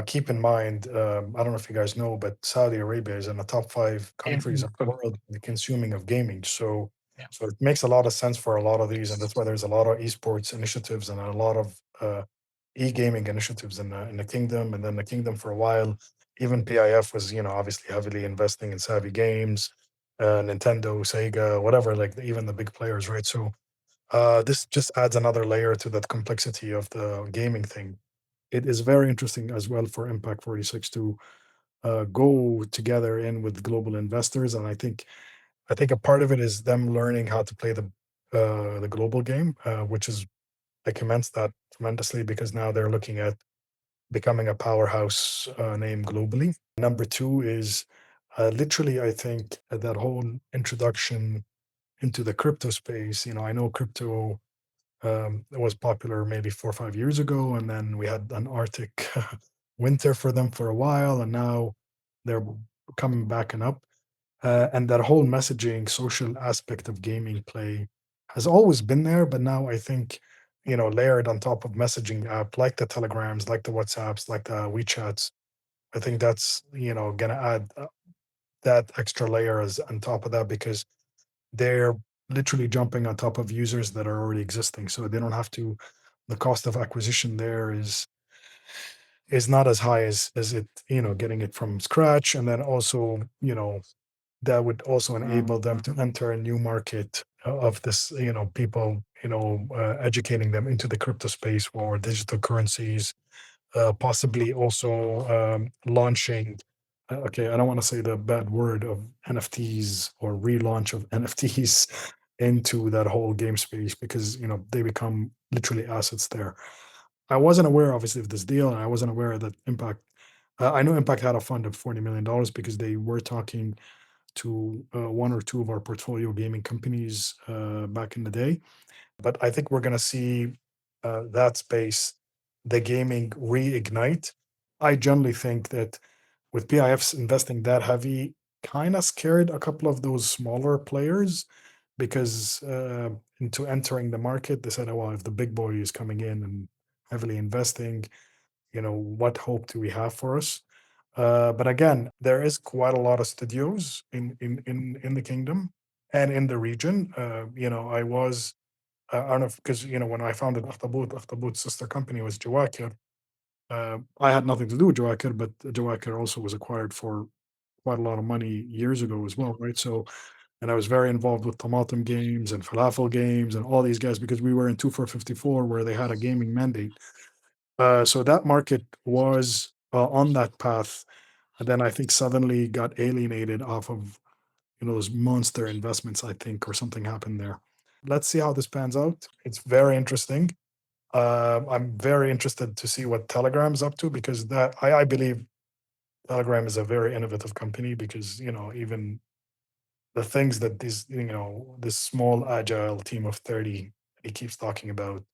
Keep in mind, I don't know if you guys know, but Saudi Arabia is in the top 5 countries in the world in the consuming of gaming. So it makes a lot of sense for a lot of these, and that's why there's a lot of esports initiatives and a lot of e-gaming initiatives in the kingdom. And then the kingdom for a while, even PIF was obviously heavily investing in savvy games, Nintendo, Sega, whatever, like even the big players, right? So this just adds another layer to that complexity of the gaming thing. It is very interesting as well for Impact46 to go together in with global investors, and I think a part of it is them learning how to play the global game, which is I commend that tremendously because now they're looking at becoming a powerhouse name globally. Number two is literally, I think that whole introduction into the crypto space. I know crypto it was popular maybe 4 or 5 years ago, and then we had an Arctic winter for them for a while, and now they're coming back and up. And that whole messaging, social aspect of gaming play has always been there, but now I think layered on top of messaging app like the Telegrams, like the WhatsApps, like the WeChats. I think that's gonna add that extra layer as on top of that because they're literally jumping on top of users that are already existing, so they don't have to. The cost of acquisition there is not as high as it getting it from scratch, and then also that would also enable them to enter a new market of this people educating them into the crypto space or digital currencies, possibly also launching. Okay, I don't want to say the bad word of NFTs or relaunch of NFTs into that whole game space because they become literally assets there. I wasn't aware, obviously, of this deal, and I wasn't aware that Impact. I know Impact had a fund of $40 million because they were talking to one or two of our portfolio gaming companies back in the day. But I think we're going to see that space, the gaming reignite. I generally think that with PIFs investing that heavy, kind of scared a couple of those smaller players because into entering the market, they said, "Oh, well, if the big boy is coming in and heavily investing, what hope do we have for us?" But again, there is quite a lot of studios in the kingdom and in the region. I don't know because when I founded Akhtabut's sister company was Jawakir. I had nothing to do with Jawakir, but Jawakir also was acquired for quite a lot of money years ago as well, right? So, and I was very involved with Tomatum Games and Falafel Games and all these guys because we were in 2454 where they had a gaming mandate. So that market was on that path, and then I think suddenly got alienated off of those monster investments, I think, or something happened there. Let's see how this pans out. It's very interesting. I'm very interested to see what Telegram is up to because that I believe Telegram is a very innovative company because even the things that this small agile team of 30 he keeps talking about,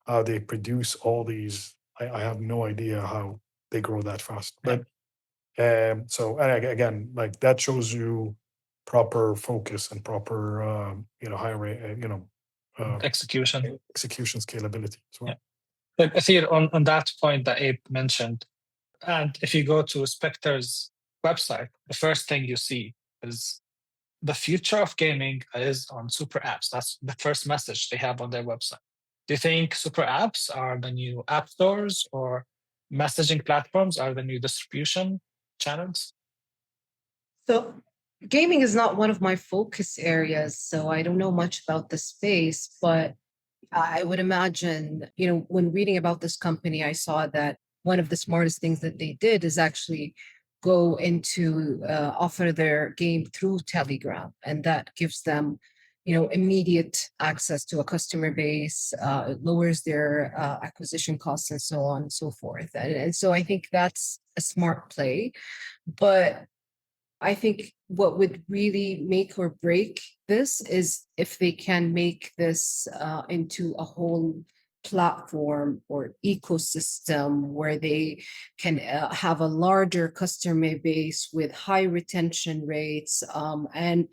how they produce all these. I have no idea how they grow that fast. But so and again, like that shows you proper focus and proper high rate Execution. execution scalability as well. Yeah. But Atheer, on that point that Abe mentioned, and if you go to Spectre's website, the first thing you see is the future of gaming is on super apps. That's the first message they have on their website. Do you think super apps are the new app stores or messaging platforms are the new distribution channels? So gaming is not one of my focus areas, so I don't know much about the space, but I would imagine, when reading about this company, I saw that one of the smartest things that they did is actually go into offer their game through Telegram, and that gives them immediate access to a customer base. It lowers their acquisition costs and so on and so forth, and so I think that's a smart play. But I think what would really make or break this is if they can make this into a whole platform or ecosystem where they can have a larger customer base with high retention rates, and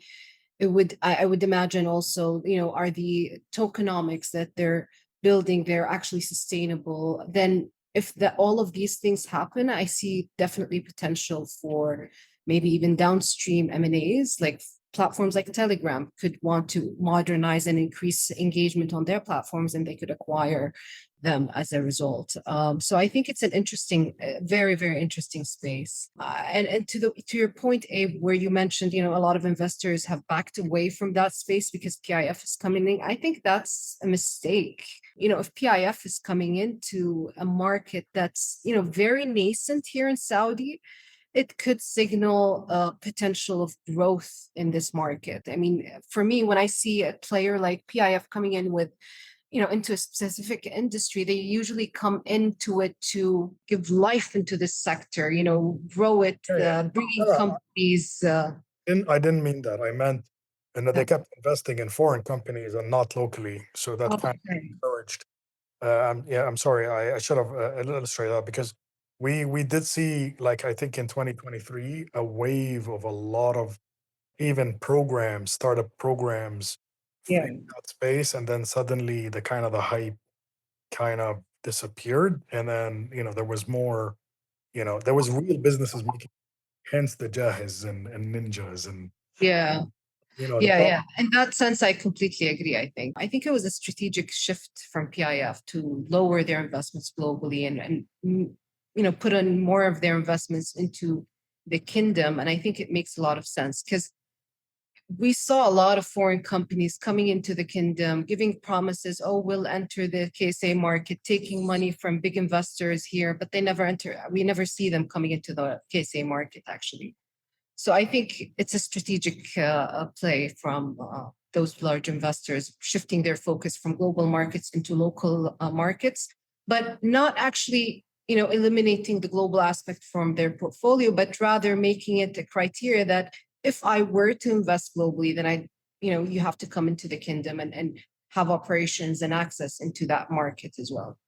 I would imagine also, are the tokenomics that they're building, they're actually sustainable. Then if all of these things happen, I see definitely potential for maybe even downstream M&As, like platforms like Telegram could want to modernize and increase engagement on their platforms, and they could acquire them as a result. So I think it's an interesting, very, very interesting space. And to your point, Abe, where you mentioned, a lot of investors have backed away from that space because PIF is coming in. I think that's a mistake. If PIF is coming into a market that's, very nascent here in Saudi, it could signal a potential of growth in this market. I mean, for me, when I see a player like PIF coming in with, into a specific industry, they usually come into it to give life into this sector, grow it, bringing companies. I didn't mean that. I meant, they kept investing in foreign companies and not locally. So that kind of encouraged. I'm sorry. I should have illustrated that because we did see, like, I think in 2023, a wave of a lot of even startup programs in that space, and then suddenly the hype kind of disappeared, and then there was more, there was real businesses making, hence the Jahiz and ninjas and Yeah. the In that sense, I completely agree. I think it was a strategic shift from PIF to lower their investments globally and put in more of their investments into the kingdom. And I think it makes a lot of sense because we saw a lot of foreign companies coming into the kingdom, giving promises, oh, we'll enter the KSA market, taking money from big investors here, but they never enter. We never see them coming into the KSA market, actually. So I think it's a strategic play from those large investors, shifting their focus from global markets into local markets, but not actually, eliminating the global aspect from their portfolio, but rather making it a criteria that if I were to invest globally, then you have to come into the kingdom and have operations and access into that market as well.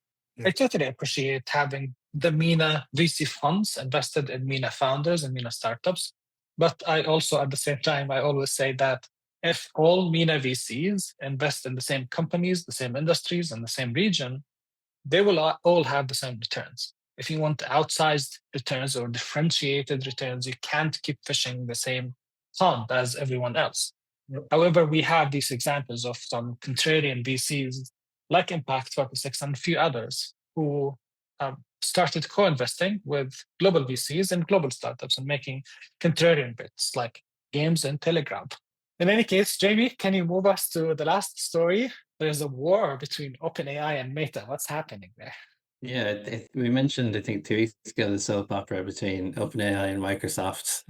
I totally appreciate having the MENA VC funds invested in MENA founders and MENA startups. But I also, at the same time, I always say that if all MENA VCs invest in the same companies, the same industries, and the same region, they will all have the same returns. If you want outsized returns or differentiated returns, you can't keep fishing the same pond as everyone else. Yep. However, we have these examples of some contrarian VCs like Impact 46 and a few others who started co-investing with global VCs and global startups and making contrarian bets like games and Telegram. In any case, Jamie, can you move us to the last story? There's a war between OpenAI and Meta. What's happening there? Yeah, we mentioned, I think 2 weeks ago, the soap opera between OpenAI and Microsoft.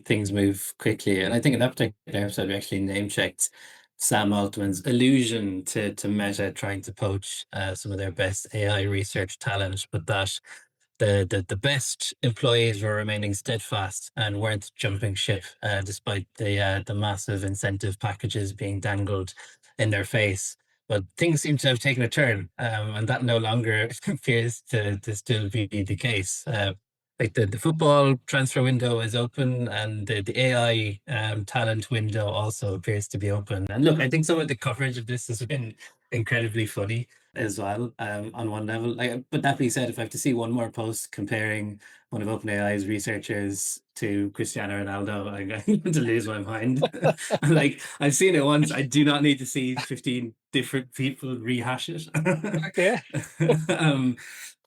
Things move quickly. And I think in that particular episode, we actually name-checked Sam Altman's allusion to Meta trying to poach some of their best AI research talent, but that the best employees were remaining steadfast and weren't jumping ship, despite the massive incentive packages being dangled in their face. But things seem to have taken a turn, and that no longer appears to still be the case. Like the football transfer window is open, and the AI talent window also appears to be open. And look, I think some of the coverage of this has been incredibly funny as well, on one level. But that being said, if I have to see one more post comparing one of OpenAI's researchers to Cristiano Ronaldo, I'm going to lose my mind. Like, I've seen it once. I do not need to see 15 different people rehash it. Okay.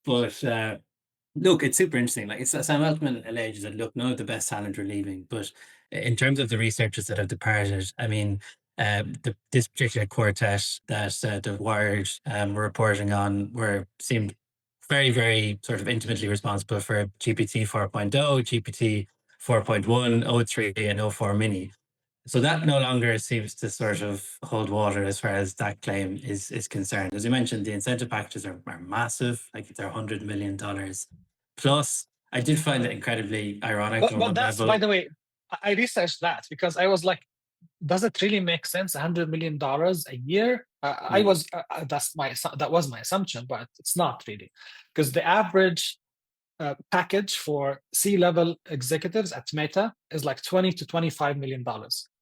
But look, it's super interesting. Like, Sam Altman alleges that, look, none of the best talent are leaving, but in terms of the researchers that have departed, I mean, this particular quartet that the Wired were reporting on seemed very, very sort of intimately responsible for GPT 4.0, GPT 4.1, O3, and O4 Mini. So that no longer seems to sort of hold water as far as that claim is concerned. As you mentioned, the incentive packages are massive, like they're $100 million plus. I did find it incredibly ironic. But that's, by the way, I researched that because I was like, does it really make sense? $100 million a year? That was my assumption, but it's not really, because the average package for C-level executives at Meta is like $20 to $25 million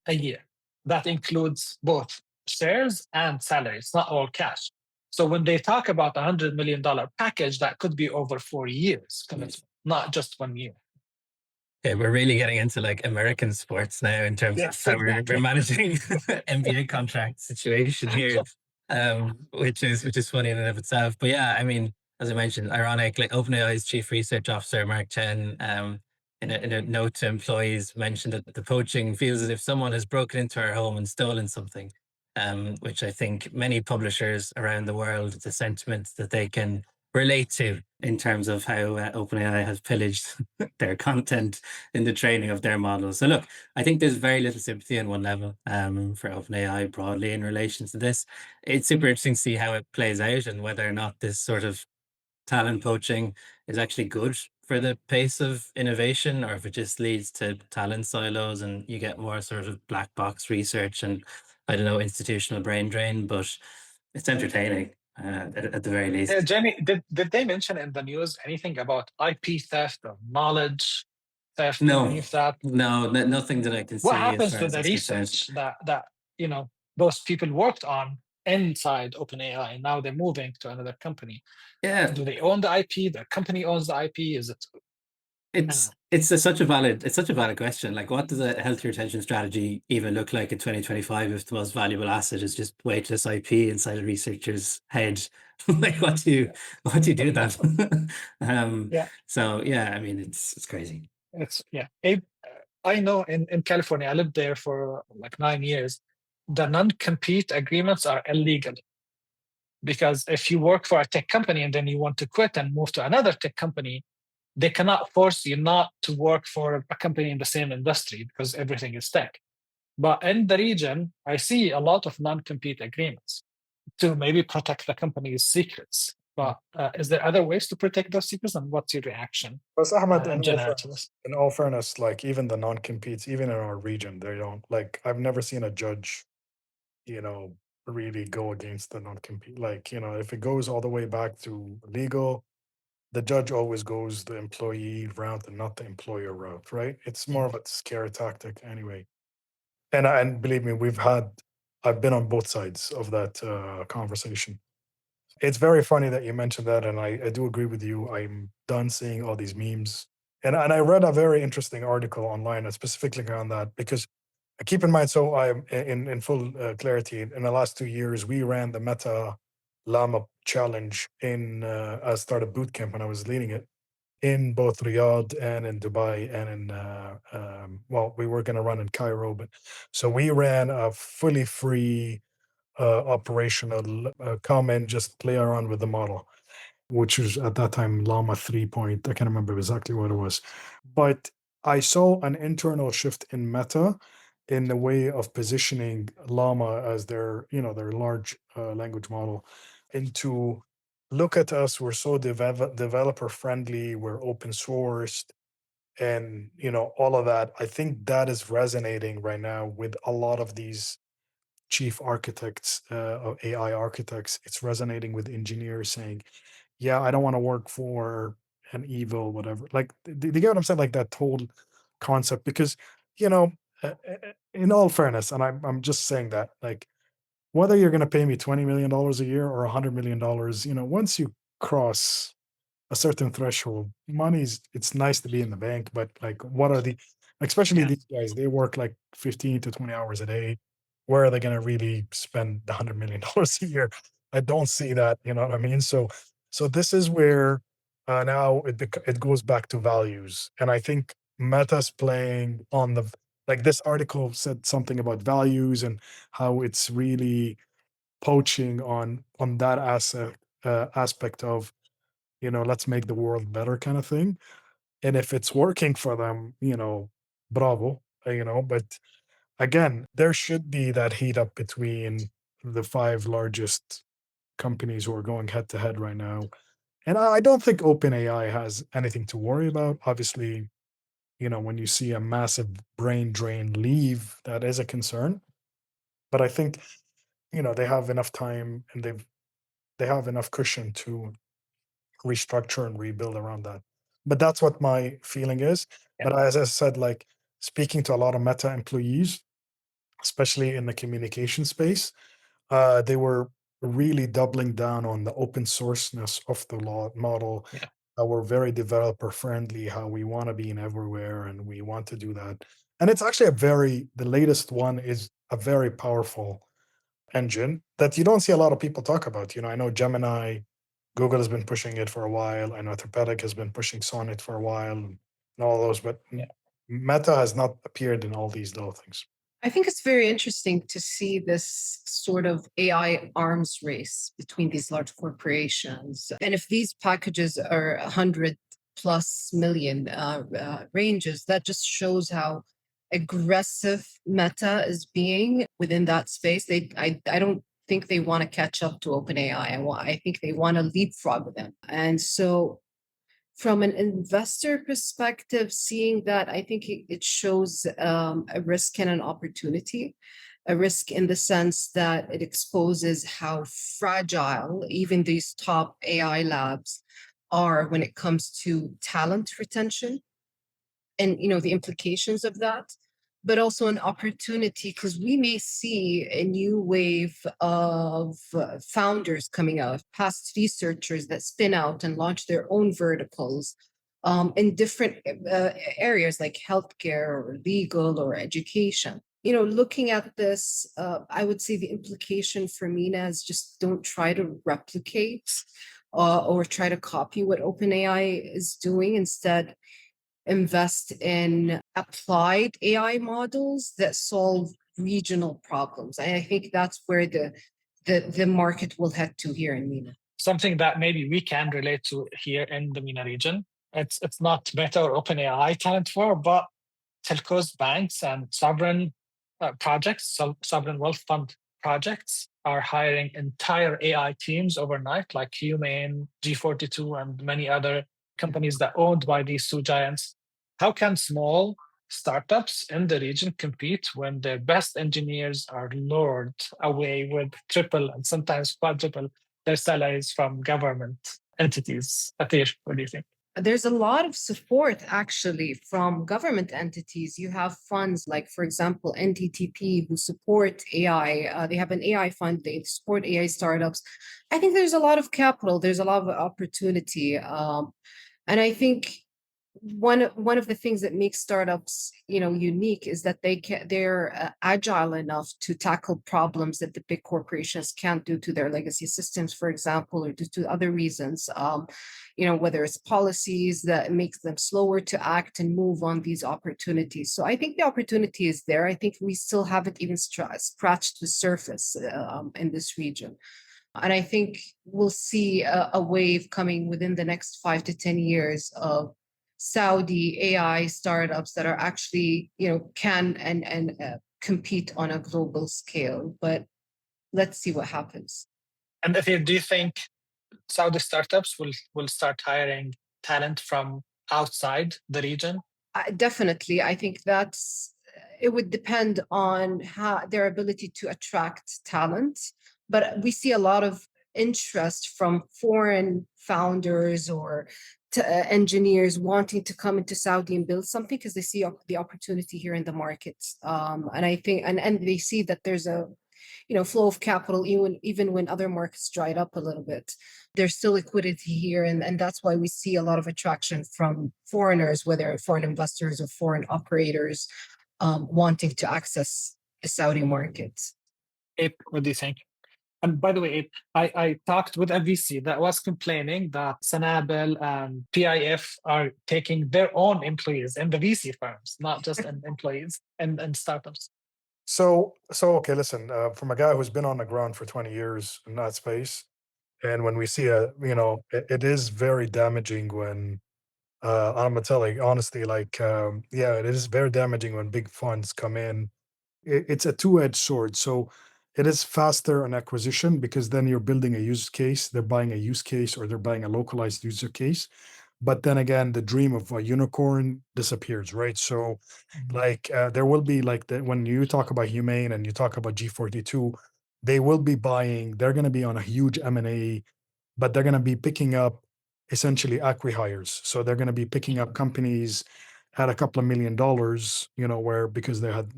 a year. That includes both shares and salary. It's not all cash. So when they talk about $100 million package, that could be over 4 years, not just 1 year. Okay, we're really getting into like American sports now in terms of how we're managing NBA contract situation here, which is funny in and of itself. But yeah, I mean, as I mentioned, ironic, like OpenAI's chief research officer, Mark Chen, in a note to employees mentioned that the poaching feels as if someone has broken into our home and stolen something, which I think many publishers around the world, the sentiment that they can relate to in terms of how OpenAI has pillaged their content in the training of their models. So look, I think there's very little sympathy on one level for OpenAI broadly in relation to this. It's super interesting to see how it plays out and whether or not this sort of talent poaching is actually good for the pace of innovation, or if it just leads to talent silos and you get more sort of black box research and, I don't know, institutional brain drain. But it's entertaining. At the very least. Jamie, did they mention in the news anything about IP theft or knowledge theft? No, nothing that I can see. What happens to the research that those people worked on inside OpenAI, and now they're moving to another company? Yeah. Do they own the IP? The company owns the IP? Is it? It's such a valid question. Like, what does a healthy retention strategy even look like in 2025 if the most valuable asset is just weightless IP inside a researcher's head? Like, what do you do with that? So yeah, I mean, it's crazy. I know in California, I lived there for like 9 years. The non-compete agreements are illegal, because if you work for a tech company and then you want to quit and move to another tech company, they cannot force you not to work for a company in the same industry because everything is tech. But in the region, I see a lot of non-compete agreements to maybe protect the company's secrets. But is there other ways to protect those secrets? And what's your reaction? Because Ahmad, in all fairness, like even the non-competes, even in our region, they don't, like, I've never seen a judge, really go against the non-compete. Like, if it goes all the way back to legal, the judge always goes the employee route and not the employer route, right? It's more of a scare tactic anyway. And believe me, I've been on both sides of that conversation. It's very funny that you mentioned that, and I do agree with you. I'm done seeing all these memes. And I read a very interesting article online specifically on that, because keep in mind, so I'm in full clarity, in the last 2 years, we ran the Meta Llama challenge in a startup bootcamp when I was leading it in both Riyadh and in Dubai and in we were going to run in Cairo, but so we ran a fully free operational come and just play around with the model, which was at that time Llama 3 point. I can't remember exactly what it was, but I saw an internal shift in Meta in the way of positioning Llama as their, their large language model into look at us, we're so developer friendly, we're open sourced, and all of that. I think that is resonating right now with a lot of these chief architects, of AI architects. It's resonating with engineers saying, yeah, I don't want to work for an evil, whatever. Like, do you get what I'm saying? Like that whole concept, because, you know, in all fairness, and I'm just saying that, like, whether you're going to pay me $20 million a year or $100 million, once you cross a certain threshold, it's nice to be in the bank, but like, what are especially Yeah. these guys, they work like 15 to 20 hours a day. Where are they going to really spend the $100 million a year? I don't see that, you know what I mean? So this is where now it goes back to values. And I think Meta's playing on like this article said something about values and how it's really poaching on that aspect of, let's make the world better kind of thing. And if it's working for them, bravo, but again, there should be that heat up between the five largest companies who are going head to head right now. And I don't think OpenAI has anything to worry about. Obviously, when you see a massive brain drain leave, that is a concern. But I think, they have enough time and they have enough cushion to restructure and rebuild around that. But that's what my feeling is. Yeah. But as I said, like speaking to a lot of Meta employees, especially in the communication space, they were really doubling down on the open sourceness of the model. Yeah. We're very developer friendly, how we want to be in everywhere, and we want to do that. And it's actually the latest one is a very powerful engine that you don't see a lot of people talk about. I know Gemini, Google has been pushing it for a while. I know Takatkah has been pushing Sonnet for a while and all those, but Yeah. Meta has not appeared in all these little things. I think it's very interesting to see this sort of AI arms race between these large corporations. And if these packages are 100 plus million ranges, that just shows how aggressive Meta is being within that space. I don't think they want to catch up to OpenAI. I think they want to leapfrog them. And so from an investor perspective, seeing that, I think it shows a risk and an opportunity. A risk in the sense that it exposes how fragile even these top AI labs are when it comes to talent retention and the implications of that, but also an opportunity because we may see a new wave of founders coming out, past researchers that spin out and launch their own verticals in different areas like healthcare or legal or education. Looking at this, I would say the implication for MENA is just don't try to replicate or try to copy what OpenAI is doing. Instead, invest in applied AI models that solve regional problems. I think that's where the market will head to here in MENA. Something that maybe we can relate to here in the MENA region. It's not Meta or OpenAI talent for, but telcos, banks, and sovereign projects, sovereign wealth fund projects are hiring entire AI teams overnight, like Careem, E42, and many other companies that are owned by these two giants. How can small startups in the region compete when their best engineers are lured away with triple and sometimes quadruple their salaries from government entities? Atheer, what do you think? There's a lot of support actually from government entities. You have funds like, for example, NTTP, who support AI. They have an AI fund, they support AI startups. I think there's a lot of capital, there's a lot of opportunity. And I think one of the things that makes startups, unique is that they're agile enough to tackle problems that the big corporations can't do to their legacy systems, for example, or due to other reasons. Whether it's policies that makes them slower to act and move on these opportunities. So I think the opportunity is there. I think we still haven't even scratched the surface in this region. And I think we'll see a wave coming within the next 5 to 10 years of Saudi AI startups that are actually, can and compete on a global scale. But let's see what happens. And Atheer, do you think Saudi startups will start hiring talent from outside the region? Definitely. I think it would depend on how their ability to attract talent. But we see a lot of interest from foreign founders or engineers wanting to come into Saudi and build something because they see the opportunity here in the market. And I think, and they see that there's a flow of capital, even when other markets dried up a little bit. There's still liquidity here, and that's why we see a lot of attraction from foreigners, whether foreign investors or foreign operators, wanting to access the Saudi market. Abe, what do you think? And by the way, Abe, I talked with a VC that was complaining that Sanabel and PIF are taking their own employees in the VC firms, not just employees and startups. So okay, listen, from a guy who's been on the ground for 20 years in that space, and when we see it is very damaging when, I'm gonna tell you honestly, it is very damaging when big funds come in. It's a two-edged sword. So it is faster on acquisition because then you're building a use case, they're buying a use case, or they're buying a localized user case. But then again, the dream of a unicorn disappears, right? So there will be when you talk about Humane and you talk about G42, they're going to be on a huge M&A, but they're going to be picking up essentially acqui-hires. So they're going to be picking up companies at a couple of $1 million, where because they had,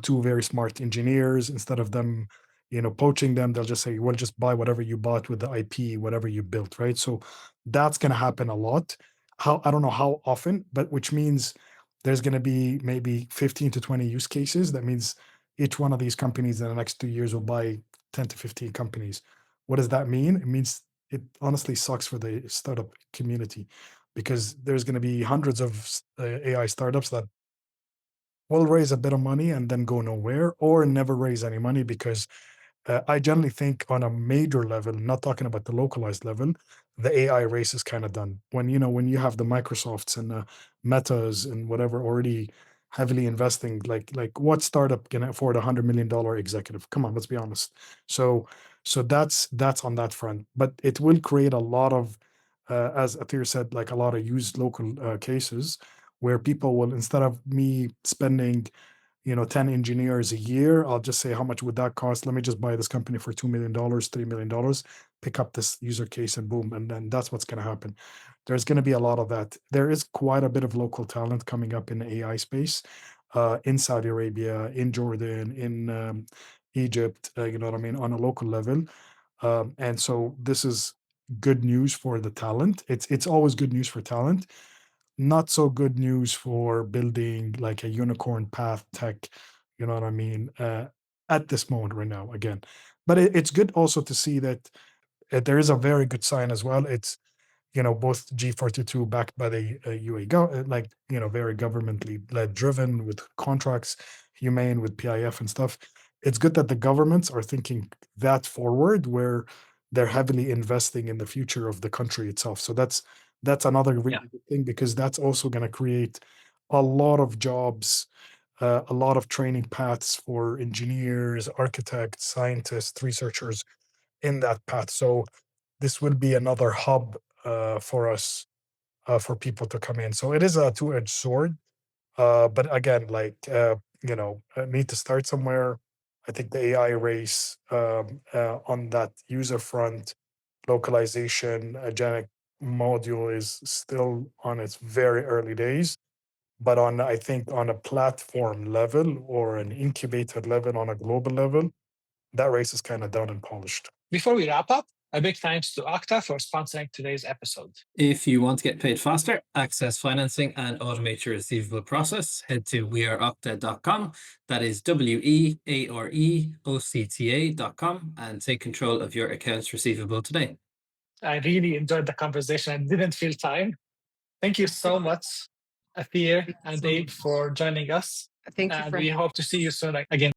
two very smart engineers, instead of them, poaching them, they'll just say, well, just buy whatever you bought with the IP, whatever you built, right? So that's going to happen a lot. I don't know how often, but which means there's going to be maybe 15 to 20 use cases. That means each one of these companies in the next 2 years will buy 10 to 15 companies. What does that mean? It means it honestly sucks for the startup community, because there's going to be hundreds of AI startups that will raise a bit of money and then go nowhere, or never raise any money, because I generally think on a major level, not talking about the localized level, the AI race is kind of done. When you have the Microsofts and the Metas and whatever already heavily investing, like what startup can afford $100 million executive? Come on, let's be honest. So that's on that front, but it will create a lot of, as Atheer said, like a lot of used local cases where people will, instead of me spending 10 engineers a year, I'll just say, how much would that cost? Let me just buy this company for $2 million, $3 million, pick up this user case and boom. And then that's what's going to happen. There's going to be a lot of that. There is quite a bit of local talent coming up in the AI space, in Saudi Arabia, in Jordan, in Egypt, you know what I mean, on a local level. And so this is good news for the talent. It's always good news for talent. Not so good news for building like a unicorn path tech, you know what I mean, at this moment right now, again. But it's good also to see that there is a very good sign as well. It's, both G42 backed by the UAE, very governmentally led, driven with contracts, Humane with PIF and stuff. It's good that the governments are thinking that forward, where they're heavily investing in the future of the country itself. So that's another really good thing, because that's also going to create a lot of jobs, a lot of training paths for engineers, architects, scientists, researchers in that path. So this will be another hub for us, for people to come in. So it is a two-edged sword. But again, need to start somewhere. I think the AI race, on that user front, localization, agentic module is still on its very early days. But I think on a platform level or an incubator level, on a global level, that race is kind of done and polished. Before we wrap up, A big thanks to OCTA for sponsoring today's episode. If you want to get paid faster, access financing, and automate your receivable process, head to weareocta.com. That is WEAREOCTA.com, and take control of your accounts receivable today. I really enjoyed the conversation and didn't feel time. Thank you so much, Atheer and Abe, for joining us. Thank you And for we hope to see you soon again.